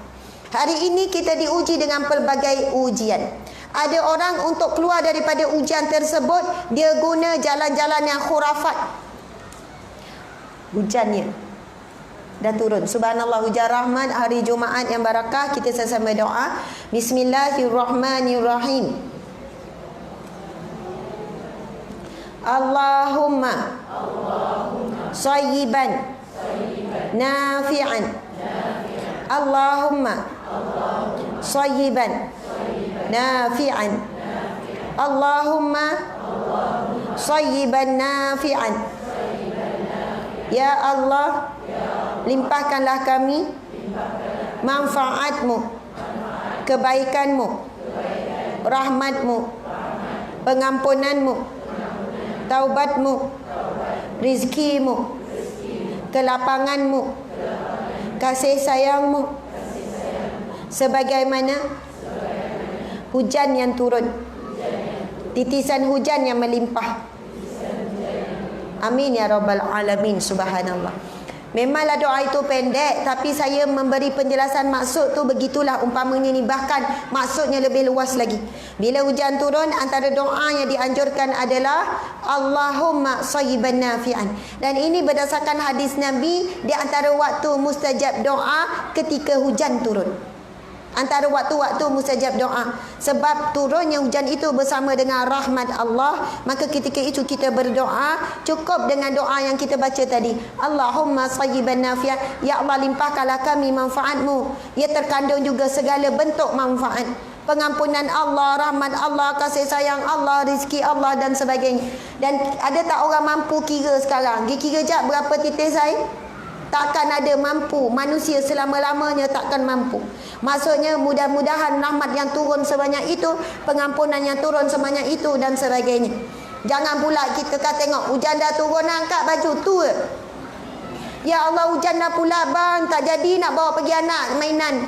Hari ini kita diuji dengan pelbagai ujian. Ada orang untuk keluar daripada ujian tersebut, dia guna jalan-jalan yang khurafat. Hujannya dah turun. Subhanallah, hujan rahmat hari Jumaat yang barakah. Kita sama-sama doa. Bismillahirrahmanirrahim. Allahumma sayyiban nafi'an. Allahumma sayyiban nafi'an. Allahumma sayyiban nafi'an. Ya Allah, limpahkanlah kami manfaatmu, kebaikanmu, rahmatmu, pengampunanmu, taubatmu, rizkimu, kelapanganmu, kasih sayangmu, sebagaimana hujan yang turun, titisan hujan yang melimpah. Amin ya rabbal alamin. Subhanallah. Memanglah doa itu pendek, tapi saya memberi penjelasan maksud tu begitulah umpamanya ni. Bahkan maksudnya lebih luas lagi. Bila hujan turun, antara doa yang dianjurkan adalah Allahumma sayyiban nafi'an. Dan ini berdasarkan hadis Nabi, di antara waktu mustajab doa ketika hujan turun. Antara waktu-waktu mustajab doa. Sebab turunnya hujan itu bersama dengan rahmat Allah, maka ketika itu kita berdoa cukup dengan doa yang kita baca tadi. Allahumma sayyiban nafi'an. Ya Allah, limpahkanlah kami manfaatmu. Ia terkandung juga segala bentuk manfaat. Pengampunan Allah, rahmat Allah, kasih sayang Allah, rizki Allah dan sebagainya. Dan ada tak orang mampu kira sekarang? Dia kira jap berapa titis air? takkan ada mampu. Manusia selama-lamanya takkan mampu. Maksudnya mudah-mudahan rahmat yang turun sebanyak itu, pengampunan yang turun sebanyak itu dan sebagainya. Jangan pula kita tengok hujan dah turun, angkat baju tu. Ya Allah, hujan dah pula bang, tak jadi nak bawa pergi anak mainan.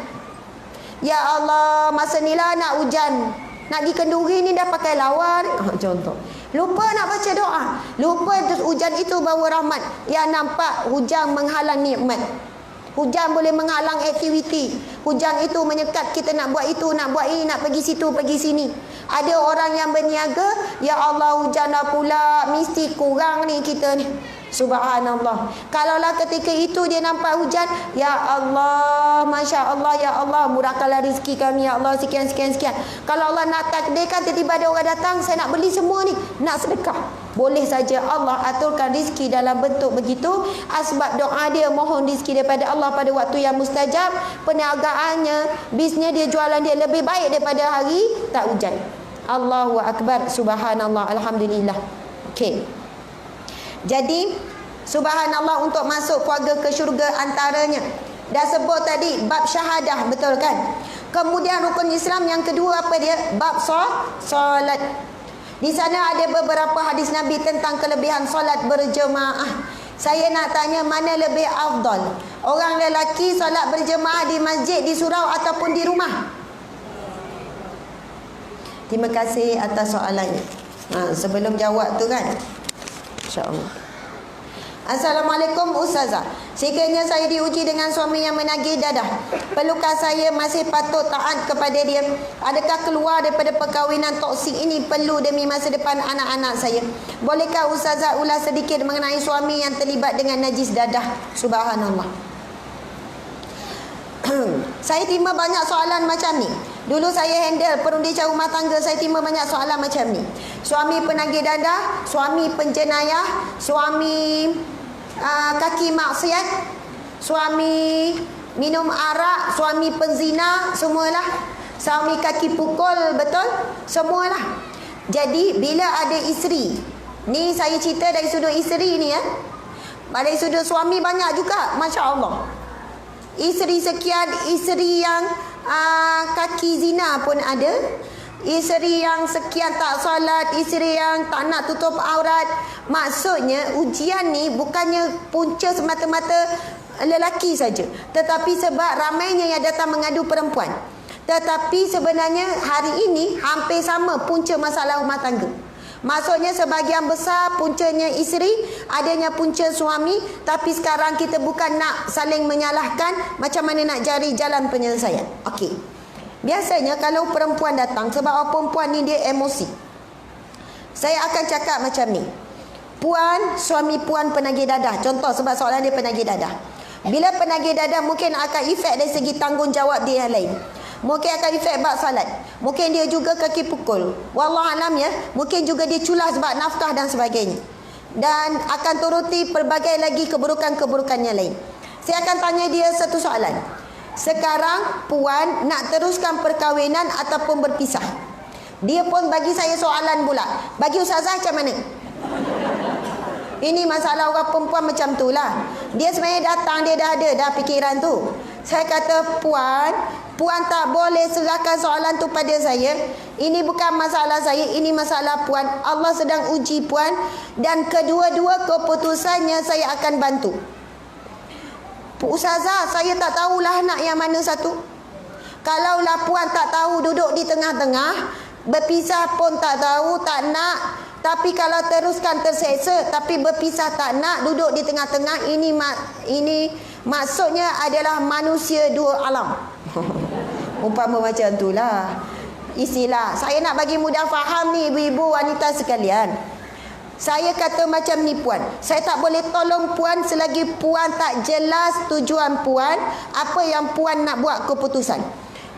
Ya Allah, masa ni lah nak hujan, nak pergi kenduri ni dah pakai lawan. Contoh. Lupa nak baca doa. Lupa hujan itu bawa rahmat. Yang nampak hujan menghalang nikmat. Hujan boleh menghalang aktiviti. Hujan itu menyekat kita nak buat itu, nak buat ini, nak pergi situ, pergi sini. Ada orang yang berniaga, ya Allah hujan dah pula, mesti kurang ni kita ni. Subhanallah. Kalaulah ketika itu dia nampak hujan, ya Allah, Masya Allah, ya Allah, murahkanlah rezeki kami, ya Allah, sekian. Kalau Allah nak takdirkan tiba-tiba ada orang datang, saya nak beli semua ni, nak sedekah, boleh saja Allah aturkan rezeki dalam bentuk begitu. Sebab doa dia, mohon rezeki daripada Allah pada waktu yang mustajab. Perniagaannya, bisnes dia, jualan dia lebih baik daripada hari tak hujan. Allahu Akbar. Subhanallah. Alhamdulillah. Okey. Jadi subhanallah, untuk masuk keluarga ke syurga antaranya dah sebut tadi bab syahadah, betul kan? Kemudian rukun Islam yang kedua apa dia? Bab solat. Di sana ada beberapa hadis Nabi tentang kelebihan solat berjemaah. Saya nak tanya, mana lebih afdal? Orang lelaki solat berjemaah di masjid, di surau ataupun di rumah? Terima kasih atas soalannya. Sebelum jawab tu kan, InsyaAllah. Assalamualaikum Ustazah. Sekiranya saya diuji dengan suami yang menagih dadah, perlukah saya masih patut taat kepada dia? Adakah keluar daripada perkahwinan toksik ini perlu demi masa depan anak-anak saya? Bolehkah Ustazah ulas sedikit mengenai suami yang terlibat dengan najis dadah? Subhanallah. Saya terima banyak soalan macam ni. Dulu saya handle perundikan rumah tangga, saya terima banyak soalan macam ni. Suami penagih dadah, suami penjenayah, suami kaki maksiat, suami minum arak, suami penzina, semualah. Suami kaki pukul, betul? Semualah. Jadi bila ada isteri, ni saya cerita dari sudut isteri ni ya. Dari sudut suami banyak juga, Masya Allah. Isteri sekian, isteri yang kaki zina pun ada. Isteri yang sekian tak solat, isteri yang tak nak tutup aurat. Maksudnya ujian ni bukannya punca semata-mata lelaki saja, tetapi sebab ramainya yang datang mengadu perempuan. Tetapi sebenarnya hari ini hampir sama punca masalah rumah tangga. Maksudnya sebahagian besar puncanya isteri, adanya punca suami. Tapi sekarang kita bukan nak saling menyalahkan, macam mana nak cari jalan penyelesaian. Okey. Biasanya kalau perempuan datang, sebab perempuan ni dia emosi, saya akan cakap macam ni. Puan, suami puan penagih dadah. Contoh, sebab soalan dia penagih dadah. Bila penagih dadah mungkin akan efek dari segi tanggungjawab dia yang lain. Mungkin akan efek bab salat. Mungkin dia juga kaki pukul. Wallahualam ya. Mungkin juga dia culah sebab nafkah dan sebagainya. Dan akan turuti pelbagai lagi keburukan-keburukan yang lain. Saya akan tanya dia satu soalan. Sekarang puan nak teruskan perkahwinan ataupun berpisah? Dia pun bagi saya soalan pula. Bagi Ustazah macam mana? Ini masalah orang perempuan macam tu lah. Dia sebenarnya datang, dia dah ada dah fikiran tu. Saya kata, puan tak boleh serahkan soalan tu pada saya. Ini bukan masalah saya, ini masalah puan. Allah sedang uji puan. Dan kedua-dua keputusannya saya akan bantu. Ustazah, saya tak tahulah nak yang mana satu. Kalaulah puan tak tahu, duduk di tengah-tengah, berpisah pun tak tahu, tak nak. Tapi kalau teruskan terseksa, tapi berpisah tak nak, duduk di tengah-tengah, ini maksudnya adalah manusia dua alam. Umpama macam itulah istilah. Saya nak bagi mudah faham ni ibu-ibu wanita sekalian. Saya kata macam ni puan, saya tak boleh tolong puan selagi puan tak jelas tujuan puan, apa yang puan nak buat keputusan.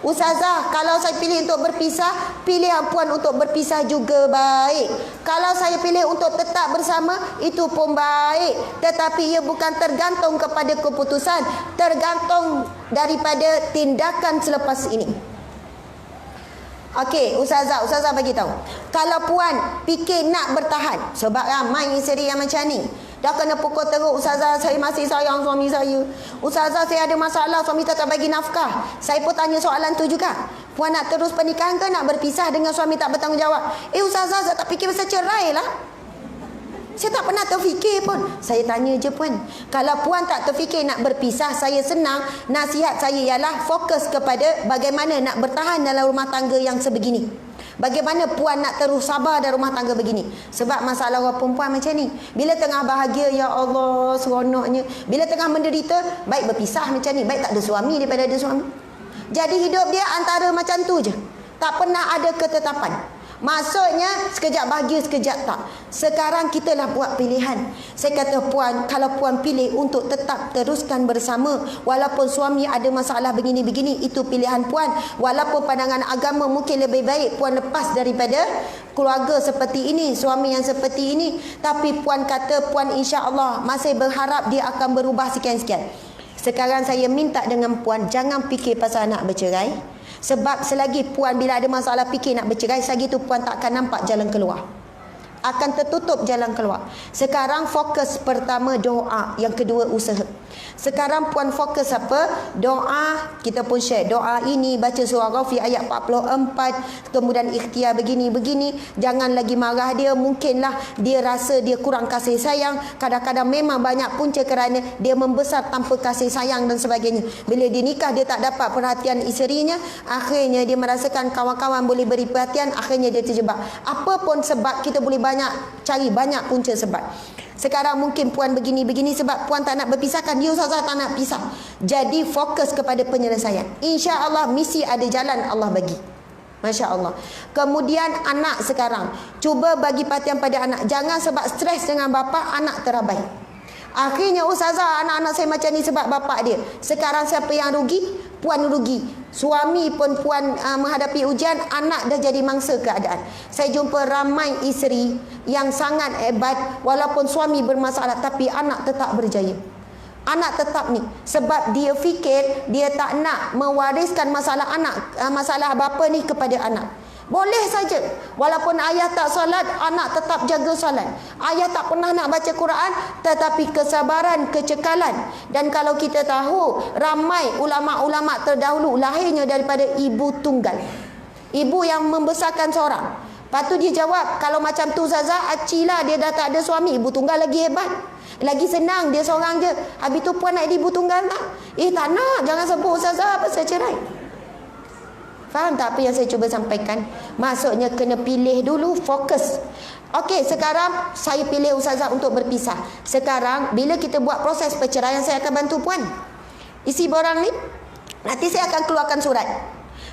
Ustazah, kalau saya pilih untuk berpisah, pilihan puan untuk berpisah juga baik. Kalau saya pilih untuk tetap bersama, itu pun baik. Tetapi ia bukan tergantung kepada keputusan, tergantung daripada tindakan selepas ini. Okey, Ustazah bagi tahu. Kalau puan fikir nak bertahan, sebab ramai isteri yang macam ni. Dah kena pukul teruk, ustazah saya masih sayang suami saya. Ustazah saya ada masalah, suami tak bagi nafkah. Saya pun tanya soalan tu juga. Puan nak terus pernikahan ke nak berpisah dengan suami tak bertanggungjawab? Ustazah saya tak fikir pasal cerai lah. Saya tak pernah terfikir pun. Saya tanya je puan. Kalau puan tak terfikir nak berpisah, saya senang. Nasihat saya ialah fokus kepada bagaimana nak bertahan dalam rumah tangga yang sebegini. Bagaimana puan nak terus sabar dalam rumah tangga begini. Sebab masalah orang perempuan macam ni. Bila tengah bahagia, ya Allah, seronoknya. Bila tengah menderita, baik berpisah macam ni. Baik tak ada suami daripada ada suami. Jadi hidup dia antara macam tu je. Tak pernah ada ketetapan. Maksudnya sekejap bahagia, sekejap tak. Sekarang kita lah buat pilihan. Saya kata puan, kalau puan pilih untuk tetap teruskan bersama, walaupun suami ada masalah begini-begini, itu pilihan puan. Walaupun pandangan agama mungkin lebih baik puan lepas daripada keluarga seperti ini, suami yang seperti ini, tapi puan kata puan insya-Allah masih berharap dia akan berubah sekian-sekian. Sekarang saya minta dengan puan, jangan fikir pasal nak bercerai. Sebab selagi puan bila ada masalah fikir nak bercerai, selagi tu puan tak akan nampak jalan keluar. Akan tertutup jalan keluar. Sekarang fokus pertama doa, yang kedua usaha. Sekarang puan fokus apa? Doa, kita pun share. Doa ini baca surah Ghafir ayat 44, kemudian ikhtiar begini-begini. Jangan lagi marah dia, mungkinlah dia rasa dia kurang kasih sayang. Kadang-kadang memang banyak punca kerana dia membesar tanpa kasih sayang dan sebagainya. Bila dia nikah dia tak dapat perhatian isterinya, akhirnya dia merasakan kawan-kawan boleh beri perhatian, akhirnya dia terjebak. Apa pun sebab, kita boleh cari banyak punca sebab. Sekarang mungkin puan begini-begini sebab puan tak nak berpisahkan. Dia ustazah tak nak pisah. Jadi fokus kepada penyelesaian. Insya-Allah misi ada jalan Allah bagi. Masya Allah. Kemudian anak sekarang, cuba bagi perhatian pada anak. Jangan sebab stres dengan bapa anak terabai. Akhirnya ustazah, anak-anak saya macam ni sebab bapa dia. Sekarang siapa yang rugi? Puan rugi. Suami pun puan menghadapi ujian, anak dah jadi mangsa keadaan. Saya jumpa ramai isteri yang sangat hebat, walaupun suami bermasalah tapi anak tetap berjaya. Anak tetap ni sebab dia fikir dia tak nak mewariskan masalah anak, masalah bapa ni kepada anak. Boleh saja. Walaupun ayah tak solat, anak tetap jaga solat. Ayah tak pernah nak baca Quran, tetapi kesabaran, kecekalan. Dan kalau kita tahu, ramai ulama-ulama terdahulu lahirnya daripada ibu tunggal. Ibu yang membesarkan seorang. Lepas tu dia jawab, kalau macam tu Zaza, acilah dia dah tak ada suami. Ibu tunggal lagi hebat. Lagi senang, dia seorang je. Habis tu puan nak jadi ibu tunggal tak? Tak nak, jangan sebut Zaza pasal cerai. Faham tak apa yang saya cuba sampaikan? Maksudnya kena pilih dulu, fokus. Okey, sekarang saya pilih ustazah untuk berpisah. Sekarang bila kita buat proses perceraian, saya akan bantu puan. Isi borang ni, nanti saya akan keluarkan surat.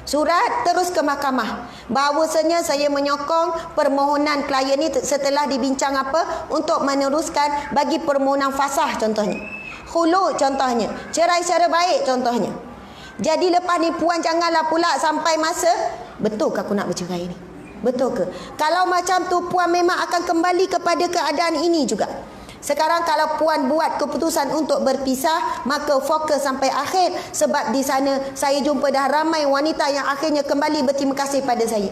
Surat terus ke mahkamah. Bahawasanya saya menyokong permohonan klien ni setelah dibincang apa untuk meneruskan bagi permohonan fasah contohnya. Khulu contohnya. Cerai secara baik contohnya. Jadi lepas ni puan janganlah pula sampai masa, betul ke aku nak bercerai ni? Betul ke? Kalau macam tu puan memang akan kembali kepada keadaan ini juga. Sekarang kalau puan buat keputusan untuk berpisah, maka fokus sampai akhir. Sebab di sana saya jumpa dah ramai wanita yang akhirnya kembali berterima kasih pada saya.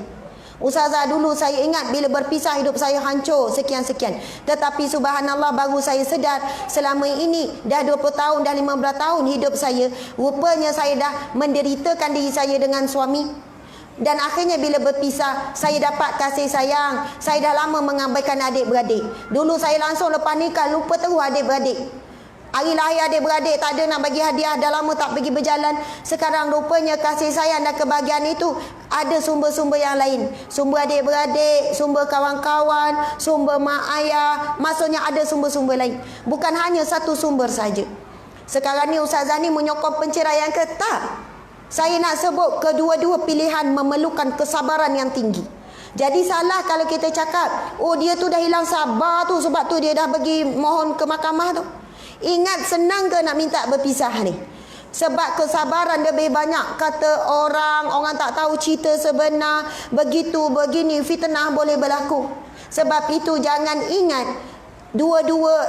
Ustazah, dulu saya ingat bila berpisah hidup saya hancur sekian-sekian. Tetapi subhanallah baru saya sedar selama ini dah 20 tahun, dah 15 tahun hidup saya. Rupanya saya dah menderitakan diri saya dengan suami. Dan akhirnya bila berpisah, saya dapat kasih sayang. Saya dah lama mengabaikan adik-beradik. Dulu saya langsung lepas nikah lupa terus adik-beradik. Hari lahir adik-beradik tak ada nak bagi hadiah, dah lama tak pergi berjalan. Sekarang rupanya kasih sayang dan kebahagiaan itu ada sumber-sumber yang lain. Sumber adik-beradik, sumber kawan-kawan, sumber mak ayah. Maksudnya ada sumber-sumber lain. Bukan hanya satu sumber saja. Sekarang ni Ustazah ni menyokong penceraian ke? Tak. Saya nak sebut kedua-dua pilihan memerlukan kesabaran yang tinggi. Jadi salah kalau kita cakap, oh dia tu dah hilang sabar tu sebab tu dia dah pergi mohon ke mahkamah tu. Ingat senang ke nak minta berpisah ni? Sebab kesabaran lebih banyak. Kata orang tak tahu cerita sebenar, begitu begini, fitnah boleh berlaku. Sebab itu jangan ingat dua-dua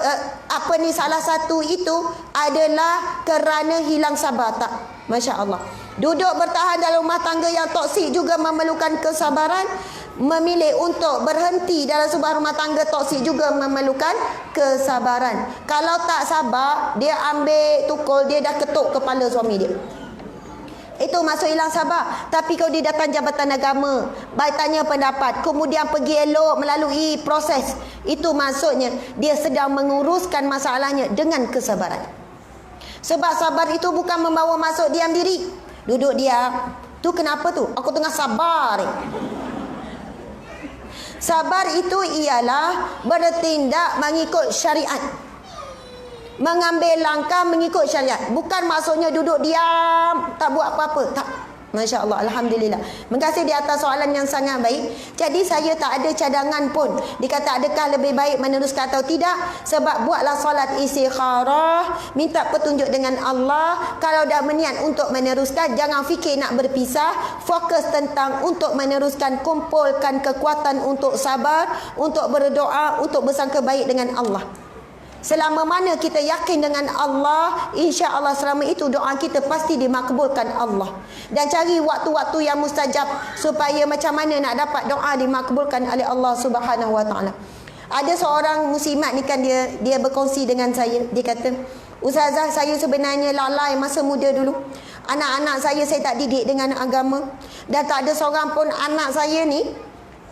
salah satu itu adalah kerana hilang sabar. Tak. Masya Allah. Duduk bertahan dalam rumah tangga yang toksik juga memerlukan kesabaran. memilih untuk berhenti dalam sebuah rumah tangga toksik juga memerlukan kesabaran. Kalau tak sabar, dia ambil tukul, dia dah ketuk kepala suami dia. Itu maksud hilang sabar. Tapi kalau dia datang jabatan agama, baik tanya pendapat, kemudian pergi elok melalui proses, itu maksudnya dia sedang menguruskan masalahnya dengan kesabaran. Sebab sabar itu bukan membawa masuk diam diri. Duduk diam. Tu kenapa tu? Aku tengah sabar. Sabar itu ialah bertindak mengikut syariat. Mengambil langkah mengikut syariat. Bukan maksudnya duduk diam, tak buat apa-apa. Tak. Masya Allah, Alhamdulillah. Terima kasih di atas soalan yang sangat baik. Jadi saya tak ada cadangan pun. Dikata adakah lebih baik meneruskan atau tidak. Sebab buatlah solat istikharah, minta petunjuk dengan Allah. Kalau dah berniat untuk meneruskan, jangan fikir nak berpisah. Fokus tentang untuk meneruskan. Kumpulkan kekuatan untuk sabar, untuk berdoa, untuk bersangka baik dengan Allah. Selama mana kita yakin dengan Allah, insya Allah selama itu doa kita pasti dimakbulkan Allah. Dan cari waktu-waktu yang mustajab supaya macam mana nak dapat doa dimakbulkan oleh Allah Subhanahu Wa Taala. Ada seorang muslimat ni kan, dia berkongsi dengan saya. Dia kata, Ustazah, saya sebenarnya lalai masa muda dulu. Anak-anak saya tak didik dengan agama. Dan tak ada seorang pun anak saya ni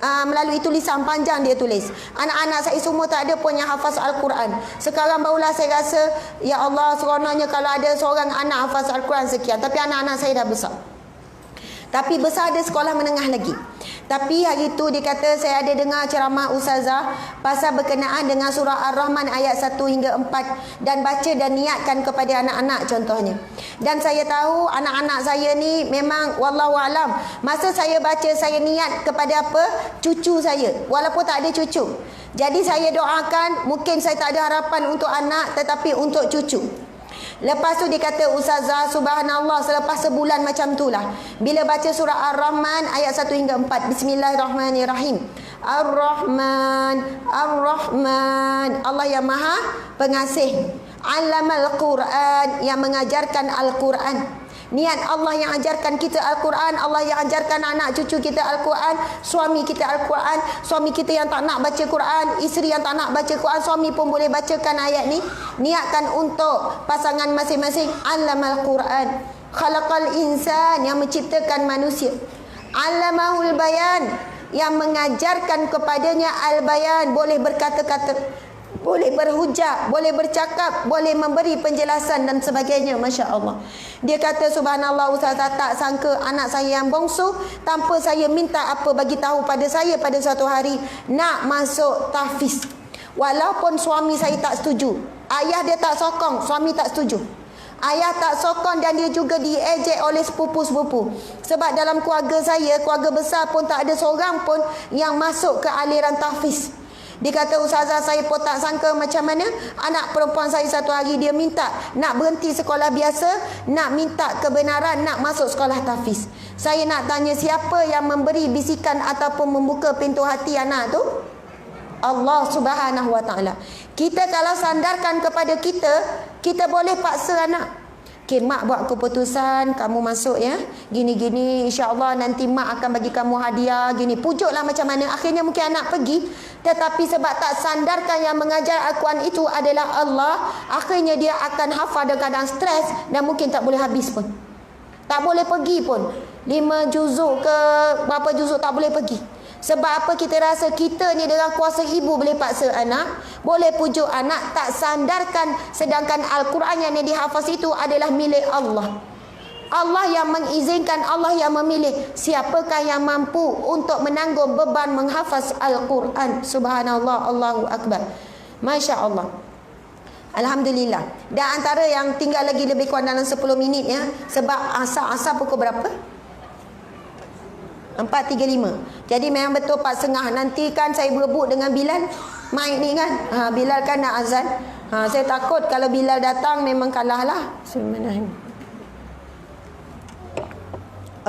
melalui tulisan panjang dia tulis. Anak-anak saya semua tak ada pun yang hafaz Al-Quran. Sekarang barulah saya rasa, ya Allah, seronoknya kalau ada seorang anak hafaz Al-Quran sekian. Tapi anak-anak saya dah besar. Tapi besar ada sekolah menengah lagi. Tapi hari itu dia kata, saya ada dengar ceramah Ustazah pasal berkenaan dengan surah Ar-Rahman ayat 1 hingga 4. Dan baca dan niatkan kepada anak-anak contohnya. Dan saya tahu anak-anak saya ni memang wallahualam, masa saya baca saya niat kepada apa? Cucu saya. Walaupun tak ada cucu. Jadi saya doakan, mungkin saya tak ada harapan untuk anak tetapi untuk cucu. Lepas tu dia kata, Ustazah, subhanallah, selepas sebulan macam tu lah, bila baca surah Ar-Rahman ayat 1 hingga 4, Bismillahirrahmanirrahim. Ar-Rahman, Ar-Rahman, Allah yang maha pengasih. Allamal Quran, yang mengajarkan Al-Quran. Niat Allah yang ajarkan kita Al-Quran, Allah yang ajarkan anak cucu kita Al-Quran, suami kita Al-Quran, suami kita yang tak nak baca Quran, isteri yang tak nak baca Quran, suami pun boleh bacakan ayat ni. Niatkan untuk pasangan masing-masing. Allamal Quran, khalaqal insan, yang menciptakan manusia. Allamahul bayan, yang mengajarkan kepadanya al-bayan, boleh berkata-kata, boleh berhujah, boleh bercakap, boleh memberi penjelasan dan sebagainya. Masya Allah. Dia kata, subhanallah Ustazah, tak sangka anak saya yang bongsu, tanpa saya minta apa, bagi tahu pada saya pada suatu hari nak masuk tahfiz. Walaupun suami saya tak setuju. Ayah dia tak sokong, suami tak setuju. Ayah tak sokong dan dia juga diejek oleh sepupu-sepupu. Sebab dalam keluarga saya, keluarga besar pun tak ada seorang pun yang masuk ke aliran tahfiz. Dia kata, Ustazah, saya pun tak sangka macam mana anak perempuan saya satu hari dia minta nak berhenti sekolah biasa, nak minta kebenaran, nak masuk sekolah tahfiz. Saya nak tanya, siapa yang memberi bisikan ataupun membuka pintu hati anak tu? Allah Subhanahu Wa Taala. Kita kalau sandarkan kepada kita, kita boleh paksa anak. Okay, mak buat keputusan, kamu masuk ya, gini-gini, insya-Allah nanti mak akan bagi kamu hadiah, gini. Pujuklah macam mana. Akhirnya mungkin anak pergi, tetapi sebab tak sandarkan yang mengajar Al-Quran itu adalah Allah, akhirnya dia akan hafal dan kadang stres dan mungkin tak boleh habis pun. Tak boleh pergi pun. 5 juzuk ke berapa juzuk tak boleh pergi. Sebab apa? Kita rasa kita ni dengan kuasa ibu boleh paksa anak, boleh pujuk anak, tak sandarkan. Sedangkan Al-Quran yang dihafaz itu adalah milik Allah. Allah yang mengizinkan, Allah yang memilih siapakah yang mampu untuk menanggung beban menghafaz Al-Quran. Subhanallah, Allahu Akbar. Masya Allah. Alhamdulillah. Dan antara yang tinggal lagi lebih kurang dalam 10 minit ya. Sebab asar pukul berapa? 4.35. Jadi memang betul 4.30. Nanti kan saya berebut dengan Bilal mic ni kan. Bilal kan nak azan. Saya takut kalau Bilal datang memang kalah lah. Sebenarnya.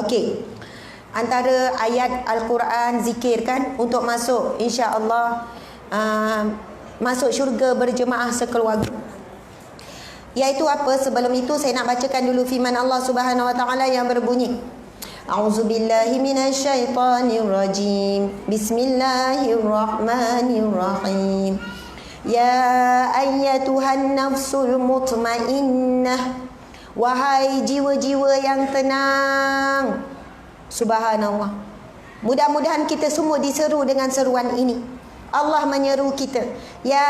Okey. Antara ayat Al-Quran zikir kan untuk masuk insya-Allah masuk syurga berjemaah sekeluarga. Iaitu apa? Sebelum itu saya nak bacakan dulu firman Allah Subhanahu Wa Taala yang berbunyi, A'udzubillahi minasyaitonirrajim. Bismillahirrahmanirrahim. Ya ayyatuhan nafsul mutmainnah, wahai jiwa-jiwa yang tenang. Subhanallah. Mudah-mudahan kita semua diseru dengan seruan ini. Allah menyeru kita, ya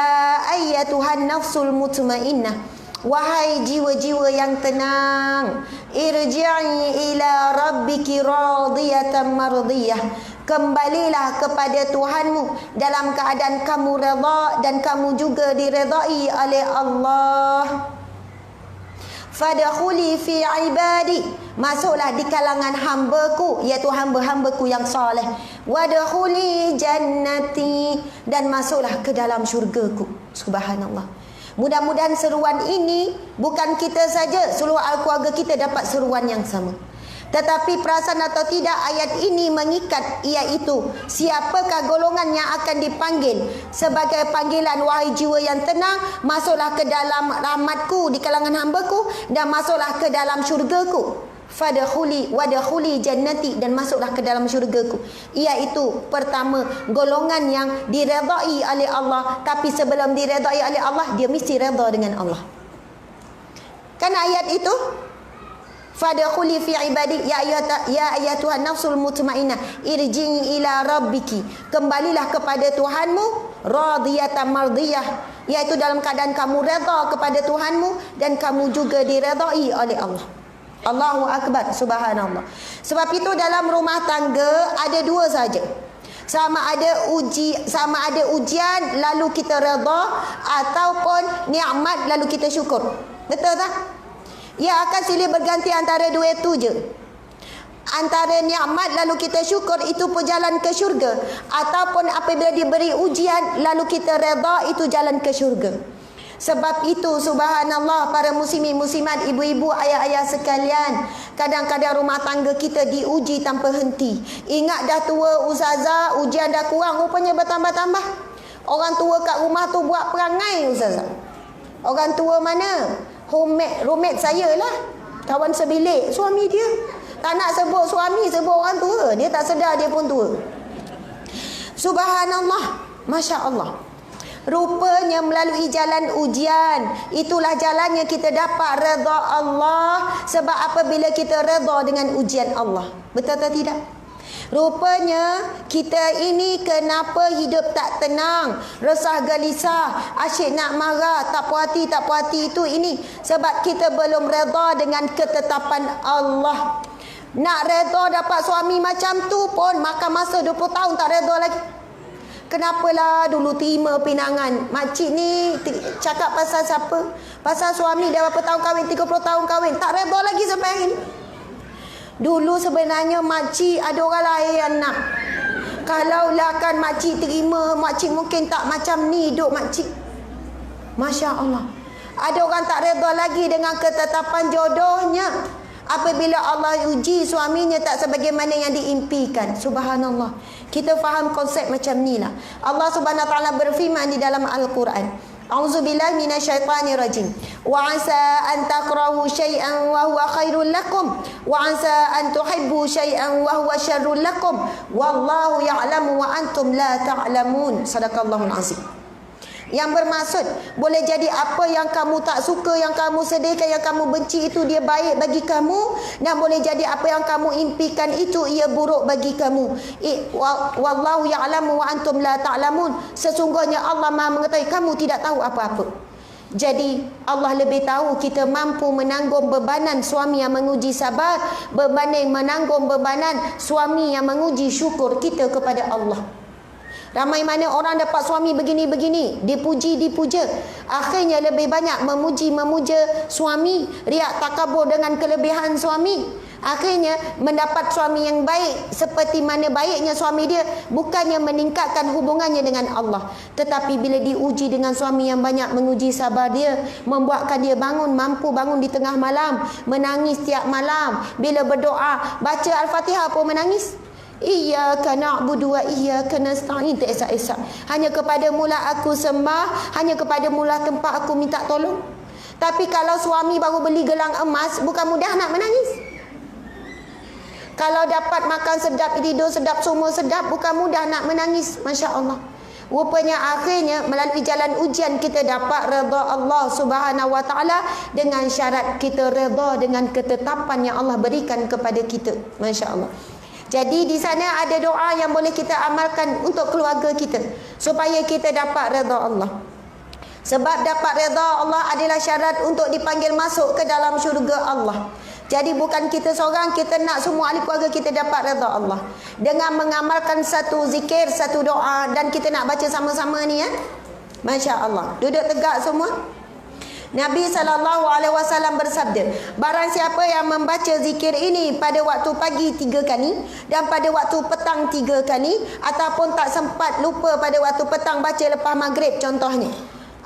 ayyatuhan nafsul mutmainnah, wahai jiwa-jiwa yang tenang, irji'i ila rabbiki radiyatan mardiyah, kembalilah kepada Tuhanmu dalam keadaan kamu redha dan kamu juga diredai oleh Allah. Fadkhuli fi ibadi, masuklah di kalangan hamba-Ku, iaitu hamba-hamba-Ku yang soleh. Wadkhuli jannati, dan masuklah ke dalam syurga-Ku. Subhanallah. Mudah-mudahan seruan ini bukan kita saja, seluruh al-keluarga kita dapat seruan yang sama. Tetapi perasan atau tidak, ayat ini mengikat, iaitu siapakah golongan yang akan dipanggil sebagai panggilan, wahai jiwa yang tenang, masuklah ke dalam rahmat-Ku di kalangan hamba-Ku, dan masuklah ke dalam syurga-Ku. Fadkhuli wadkhuli jannati, dan masuklah ke dalam syurga-Ku. Iaitu pertama, golongan yang diredai oleh Allah. Tapi sebelum diredai oleh Allah, dia mesti redha dengan Allah. Kan ayat itu, fadkhuli fi ibadi ya ayyatuhan nafsul mutmainnah irji'i ila rabbiki, kembalilah kepada Tuhanmu radiyatan mardiyah, iaitu dalam keadaan kamu redha kepada Tuhanmu dan kamu juga diredai oleh Allah. Allahu akbar, subhanallah. Sebab itu dalam rumah tangga ada dua saja. Sama ada ujian lalu kita redha, ataupun nikmat lalu kita syukur. Betul tak? Ia akan silih berganti antara dua itu je. Antara nikmat lalu kita syukur, itu perjalanan ke syurga, ataupun apabila diberi ujian lalu kita redha, itu jalan ke syurga. Sebab itu subhanallah, para muslimin muslimat, ibu-ibu, ayah-ayah sekalian, kadang-kadang rumah tangga kita diuji tanpa henti. Ingat dah tua ustazah, ujian dah kurang, rupanya bertambah-tambah. Orang tua kat rumah tu buat perangai ustazah. Orang tua mana? Roommate saya lah, kawan sebilik suami dia. Tak nak sebut suami, sebut orang tua. Dia tak sedar dia pun tua. Subhanallah, Masya Allah. Rupanya melalui jalan ujian, itulah jalannya kita dapat redha Allah. Sebab apabila kita redha dengan ujian Allah, betul atau tidak? Rupanya kita ini kenapa hidup tak tenang, resah gelisah, asyik nak marah, tak puas hati itu ini sebab kita belum redha dengan ketetapan Allah. Nak redha dapat suami macam tu pun makan masa 20 tahun tak redha lagi. Kenapalah dulu terima pinangan? Makcik ni cakap pasal siapa? Pasal suami dah berapa tahun kahwin, 30 tahun kahwin, tak redha lagi sampai hari ni. Dulu sebenarnya makcik ada orang lain yang nak. Kalaulah kan makcik terima, makcik mungkin tak macam ni hidup makcik. Masya Allah. Ada orang tak redha lagi dengan ketetapan jodohnya. Apabila Allah uji suaminya tak sebagaimana yang diimpikan. Subhanallah. Kita faham konsep macam ni lah. Allah subhanahu wa ta'ala berfirman di dalam Al-Quran. A'udzubillahi minasyaitonirrajim. Wa 'asa an takrahu syai'an wa huwa khairul lakum wa 'asa an tuhibbu syai'an wa huwa syarrul lakum wallahu ya'lamu wa antum la ta'lamun. Sadaqallahul azim. Yang bermaksud, boleh jadi apa yang kamu tak suka, yang kamu sedihkan, yang kamu benci itu dia baik bagi kamu, dan boleh jadi apa yang kamu impikan itu ia buruk bagi kamu. Wallahu ya'lamu wa antum la ta'lamun. Sesungguhnya Allah Maha mengetahui, kamu tidak tahu apa-apa. Jadi Allah lebih tahu kita mampu menanggung bebanan suami yang menguji sabar berbanding menanggung bebanan suami yang menguji syukur kita kepada Allah. Ramai mana orang dapat suami begini-begini, dipuji-dipuja, akhirnya lebih banyak memuji-memuja suami, riak takabur dengan kelebihan suami. Akhirnya mendapat suami yang baik seperti mana baiknya suami dia, bukannya meningkatkan hubungannya dengan Allah. Tetapi bila diuji dengan suami yang banyak menguji sabar dia, membuatkan dia mampu bangun di tengah malam, menangis tiap malam. Bila berdoa, baca Al-Fatihah pun menangis. Iyyaka na'budu wa iyyaka nasta'in, tak esak-esak. Hanya kepadamu lah aku sembah, hanya kepadamu lah tempat aku minta tolong. Tapi kalau suami baru beli gelang emas, bukan mudah nak menangis. Kalau dapat makan sedap, tidur sedap, semua sedap, bukan mudah nak menangis. Masya Allah. Rupanya akhirnya melalui jalan ujian kita dapat redha Allah Subhanahu wa taala dengan syarat kita redha dengan ketetapan yang Allah berikan kepada kita. Masya Allah. Jadi di sana ada doa yang boleh kita amalkan untuk keluarga kita supaya kita dapat redha Allah. Sebab dapat redha Allah adalah syarat untuk dipanggil masuk ke dalam syurga Allah. Jadi bukan kita seorang, kita nak semua ahli keluarga kita dapat redha Allah. Dengan mengamalkan satu zikir, satu doa, dan kita nak baca sama-sama ni ya. Masya Allah. Duduk tegak semua. Nabi SAW bersabda, barang siapa yang membaca zikir ini pada waktu pagi 3 kali dan pada waktu petang 3 kali, ataupun tak sempat lupa pada waktu petang baca lepas maghrib contohnya,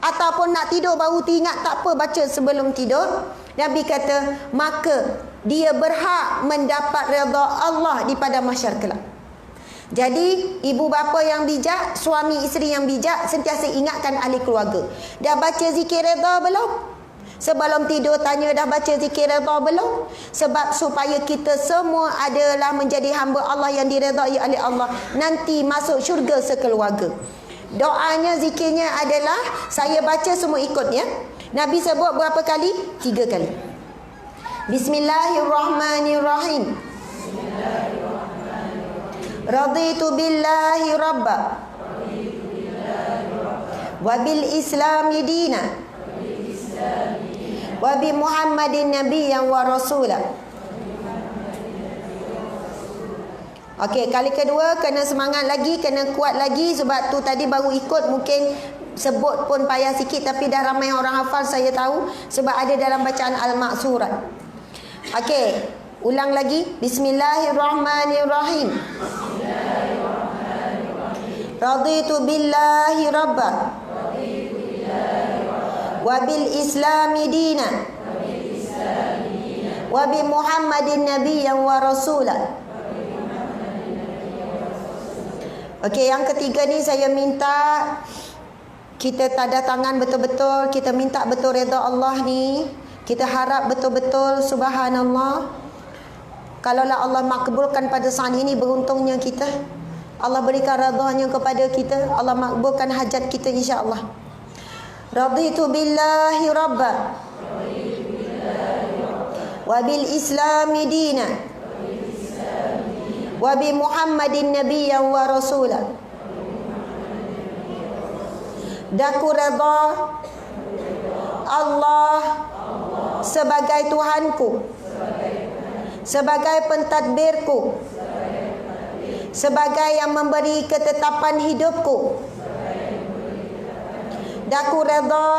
ataupun nak tidur baru teringat tak apa baca sebelum tidur, Nabi kata maka dia berhak mendapat redha Allah di padang mahsyar kelak. Jadi ibu bapa yang bijak, suami isteri yang bijak sentiasa ingatkan ahli keluarga. Dah baca zikir redha belum? Sebelum tidur tanya dah baca zikir redha belum? Sebab supaya kita semua adalah menjadi hamba Allah yang diredai oleh Allah, nanti masuk syurga sekeluarga. Doanya, zikirnya adalah, saya baca semua ikut ya. Nabi sebut berapa kali? 3 kali. Bismillahirrahmanirrahim. Raditu billahi rabba wa bil islami dina wa bi Muhammadin nabiyyan wa rasula. Okey, kali kedua kena semangat lagi, kena kuat lagi. Sebab tu tadi baru ikut, mungkin sebut pun payah sikit, tapi dah ramai orang hafal, saya tahu, sebab ada dalam bacaan Al-Ma'surat. Okey, ulang lagi. Bismillahirrahmanirrahim. Raditu billahi rabba wa bil islami dina wa bi Muhammadin nabiyyan wa rasula. Okey, yang ketiga ni saya minta kita tanda tangan betul-betul, kita minta betul redha Allah ni. Kita harap betul-betul, subhanallah, kalaulah Allah makbulkan pada saat ini, beruntungnya kita. Allah berikan redha-Nya kepada kita, Allah makbulkan hajat kita insya-Allah. Raditu billahi rabba wa bil islami dina wa bi Muhammadin nabiyyan wa rasula. Daku redha Allah sebagai Tuhanku, sebagai pentadbirku, sebagai yang memberi ketetapan hidupku. Daku redha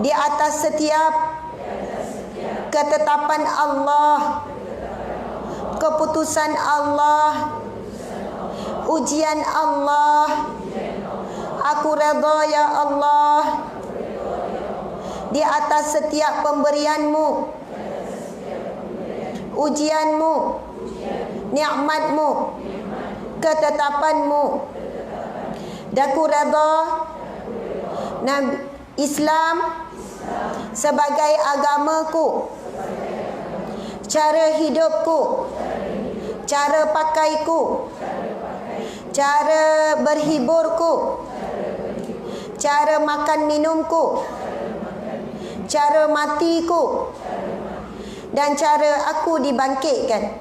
di atas setiap ketetapan Allah, keputusan Allah, ujian Allah. Aku redha ya Allah di atas setiap pemberianmu, ujianmu, nikmatmu, ketetapanmu. Daku redha Islam sebagai agamaku, cara hidupku, cara pakaiku, cara berhiburku, cara makan minumku, cara matiku, dan cara aku dibangkitkan.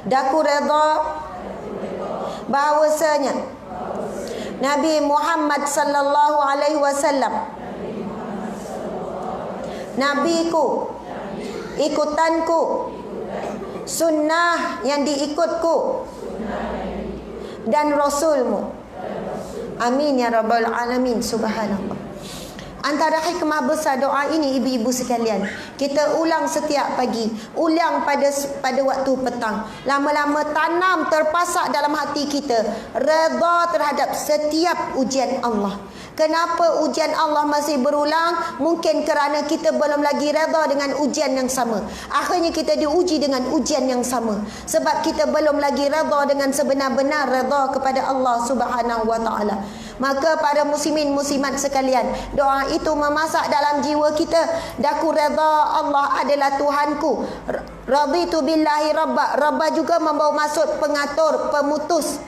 Daku redha bahawasanya Nabi Muhammad sallallahu alaihi wasallam nabiku, ikutanku, sunnah yang diikutku, dan rasulmu. Amin ya rabbal alamin. Subhanallah. Antara hikmah besar doa ini, ibu-ibu sekalian, kita ulang setiap pagi, ulang pada waktu petang. Lama-lama tanam terpasak dalam hati kita redha terhadap setiap ujian Allah. Kenapa ujian Allah masih berulang? Mungkin kerana kita belum lagi redha dengan ujian yang sama. Akhirnya kita diuji dengan ujian yang sama. Sebab kita belum lagi redha dengan sebenar-benar redha kepada Allah Subhanahu wa taala. Maka para muslimin muslimat sekalian, doa itu memasak dalam jiwa kita. Daku redha Allah adalah Tuhanku, Raditu billahi rabba. Rabba juga membawa maksud pengatur, pemutus,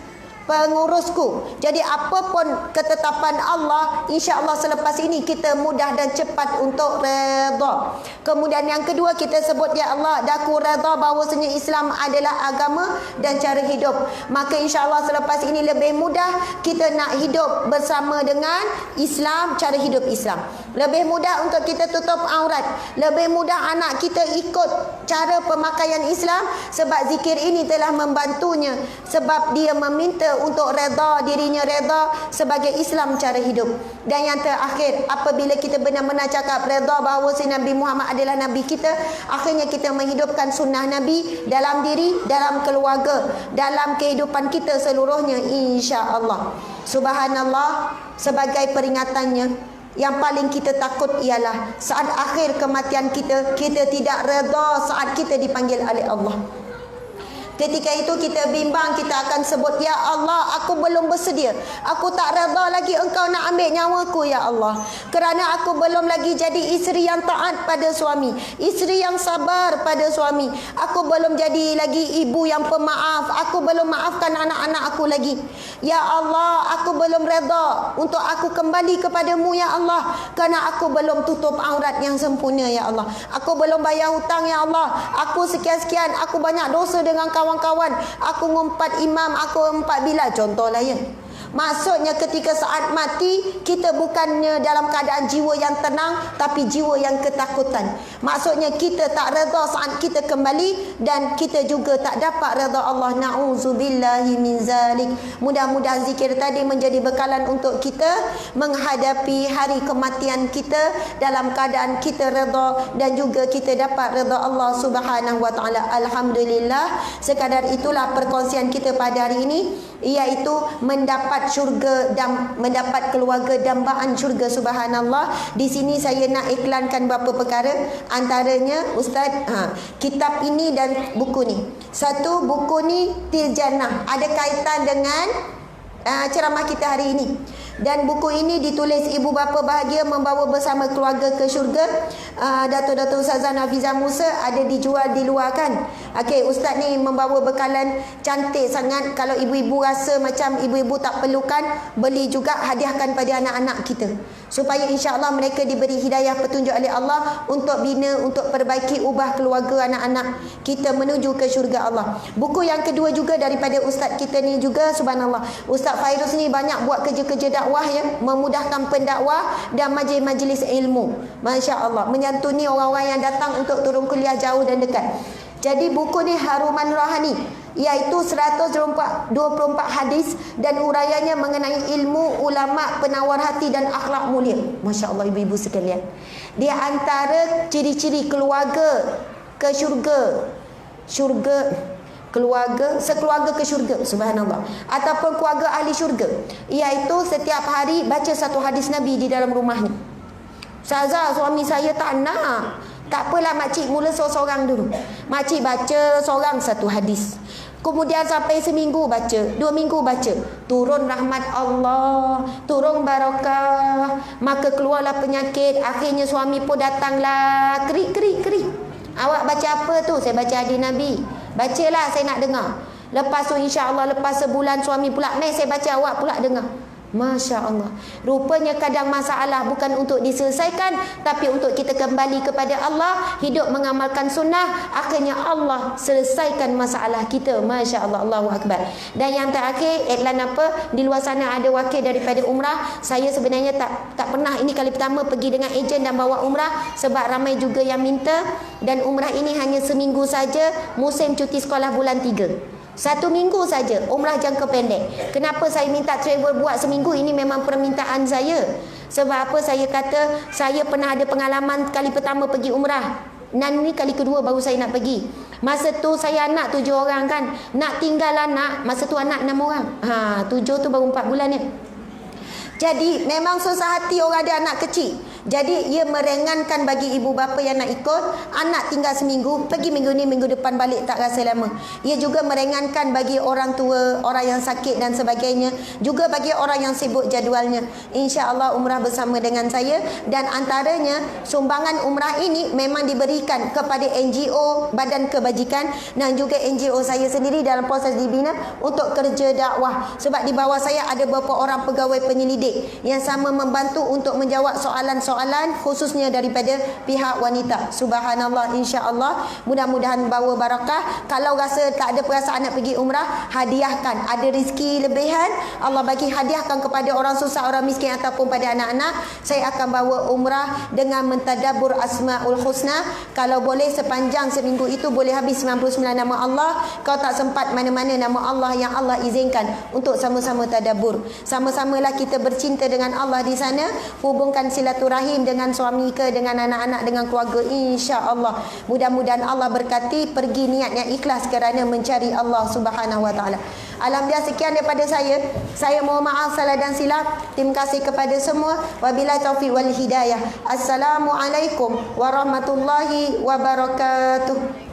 pengurusku. Jadi apapun ketetapan Allah, insya-Allah selepas ini kita mudah dan cepat untuk redha. Kemudian yang kedua kita sebut, ya Allah, daku redha bahawasanya Islam adalah agama dan cara hidup. Maka insya-Allah selepas ini lebih mudah kita nak hidup bersama dengan Islam, cara hidup Islam. Lebih mudah untuk kita tutup aurat. Lebih mudah anak kita ikut cara pemakaian Islam sebab zikir ini telah membantunya, sebab dia meminta untuk redha, dirinya redha sebagai Islam cara hidup. Dan yang terakhir, apabila kita benar-benar cakap redha bahawa si Nabi Muhammad adalah Nabi kita, akhirnya kita menghidupkan sunnah Nabi dalam diri, dalam keluarga, dalam kehidupan kita seluruhnya, insya-Allah. Subhanallah, sebagai peringatannya, yang paling kita takut ialah saat akhir kematian kita, kita tidak redha saat kita dipanggil oleh Allah. Ketika itu kita bimbang, kita akan sebut, ya Allah, aku belum bersedia. Aku tak redha lagi engkau nak ambil nyawaku, ya Allah. Kerana aku belum lagi jadi isteri yang taat pada suami, isteri yang sabar pada suami. Aku belum jadi lagi ibu yang pemaaf. Aku belum maafkan anak-anak aku lagi. Ya Allah, aku belum redha untuk aku kembali kepadamu, ya Allah. Kerana aku belum tutup aurat yang sempurna, ya Allah. Aku belum bayar hutang, ya Allah. Aku sekian-sekian, aku banyak dosa dengan kawan-kawan, aku ngumpat imam, aku ngumpat Bilal, contohlah ya. Maksudnya ketika saat mati, kita bukannya dalam keadaan jiwa yang tenang, tapi jiwa yang ketakutan. Maksudnya kita tak redha saat kita kembali, dan kita juga tak dapat redha Allah. Na'udzubillahi min zalik. Mudah-mudahan zikir tadi menjadi bekalan untuk kita menghadapi hari kematian kita dalam keadaan kita redha, dan juga kita dapat redha Allah Subhanahu wa taala. Alhamdulillah, sekadar itulah perkongsian kita pada hari ini, iaitu mendapat syurga dan mendapat keluarga dambaan syurga. Subhanallah. Di sini saya nak iklankan beberapa perkara, antaranya Ustaz, kitab ini dan buku ni. Satu, buku ni Tiljannah, ada kaitan dengan ceramah kita hari ini. Dan buku ini ditulis ibu bapa bahagia membawa bersama keluarga ke syurga. Datuk-datuk Ustazah Nafizah Musa, ada dijual di luar kan. Okey, Ustaz ni membawa bekalan cantik sangat. Kalau ibu-ibu rasa macam ibu-ibu tak perlukan, beli juga, hadiahkan pada anak-anak kita, supaya insya-Allah mereka diberi hidayah petunjuk oleh Allah untuk bina, untuk perbaiki, ubah keluarga anak-anak kita menuju ke syurga Allah. Buku yang kedua juga daripada ustaz kita ni juga, subhanallah. Ustaz Fairuz ni banyak buat kerja-kerja dakwah ya, memudahkan pendakwah dan majlis-majlis ilmu. Masya-Allah, menyantuni orang-orang yang datang untuk turun kuliah jauh dan dekat. Jadi buku ni Haruman Rohani, iaitu 124 hadis dan uraiannya mengenai ilmu, ulama, penawar hati dan akhlak mulia. Masya-Allah ibu-ibu sekalian. Di antara ciri-ciri keluarga ke syurga, keluarga, sekeluarga ke syurga, subhanallah, ataupun keluarga ahli syurga, iaitu setiap hari baca satu hadis Nabi di dalam rumah ni. Ustazah, suami saya tak nak. Tak apalah makcik mula seorang dulu. Makcik baca seorang satu hadis. Kemudian sampai seminggu baca, 2 minggu baca, turun rahmat Allah, turun barakah, maka keluarlah penyakit. Akhirnya suami pun datanglah, keri. Awak baca apa tu? Saya baca hadis Nabi. Bacalah, saya nak dengar. Lepas tu insya-Allah lepas sebulan suami pula, saya baca, awak pula dengar. Masya Allah. Rupanya kadang masalah bukan untuk diselesaikan, tapi untuk kita kembali kepada Allah, hidup mengamalkan sunnah, akhirnya Allah selesaikan masalah kita. Masya Allah, Allahu Akbar. Dan yang terakhir, iklan apa, di luar sana ada wakil daripada umrah. Saya sebenarnya tak pernah, ini kali pertama pergi dengan ejen dan bawa umrah, sebab ramai juga yang minta. Dan umrah ini hanya seminggu saja, musim cuti sekolah bulan 3. 1 minggu saja, umrah jangka pendek. Kenapa saya minta travel buat seminggu? Ini memang permintaan saya. Sebab apa? Saya kata saya pernah ada pengalaman kali pertama pergi umrah, dan ni kali kedua baru saya nak pergi. Masa tu saya anak 7 orang kan, nak tinggal anak, masa tu anak 6 orang. 7 tu baru 4 bulan ya. Jadi memang susah hati orang ada anak kecil. Jadi ia meringankan bagi ibu bapa yang nak ikut. Anak tinggal seminggu, pergi minggu ni, minggu depan balik, tak rasa lama. Ia juga meringankan bagi orang tua, orang yang sakit dan sebagainya. Juga bagi orang yang sibuk jadualnya. InsyaAllah umrah bersama dengan saya. Dan antaranya sumbangan umrah ini memang diberikan kepada NGO, Badan Kebajikan, dan juga NGO saya sendiri dalam proses dibina untuk kerja dakwah. Sebab di bawah saya ada beberapa orang pegawai penyelidik yang sama membantu untuk menjawab soalan-soalan khususnya daripada pihak wanita. Subhanallah, insya-Allah mudah-mudahan bawa barakah. Kalau rasa tak ada perasaan nak pergi umrah, hadiahkan. Ada rezeki lebihan, Allah bagi, hadiahkan kepada orang susah, orang miskin ataupun pada anak-anak. Saya akan bawa umrah dengan mentadabbur Asmaul Husna. Kalau boleh sepanjang seminggu itu boleh habis 99 nama Allah. Kalau tak sempat, mana-mana nama Allah yang Allah izinkan untuk sama-sama tadabbur. Sama-samalah kita bercinta dengan Allah di sana, hubungkan silaturahim dengan suami ke, dengan anak-anak, dengan keluarga, insya-Allah. Mudah-mudahan Allah berkati, pergi niat yang ikhlas kerana mencari Allah Subhanahu wa taala. Alhamdulillah, sekian daripada saya. Saya mohon maaf salah dan silap. Terima kasih kepada semua. Wabillahi taufiq wal hidayah. Assalamualaikum warahmatullahi wabarakatuh.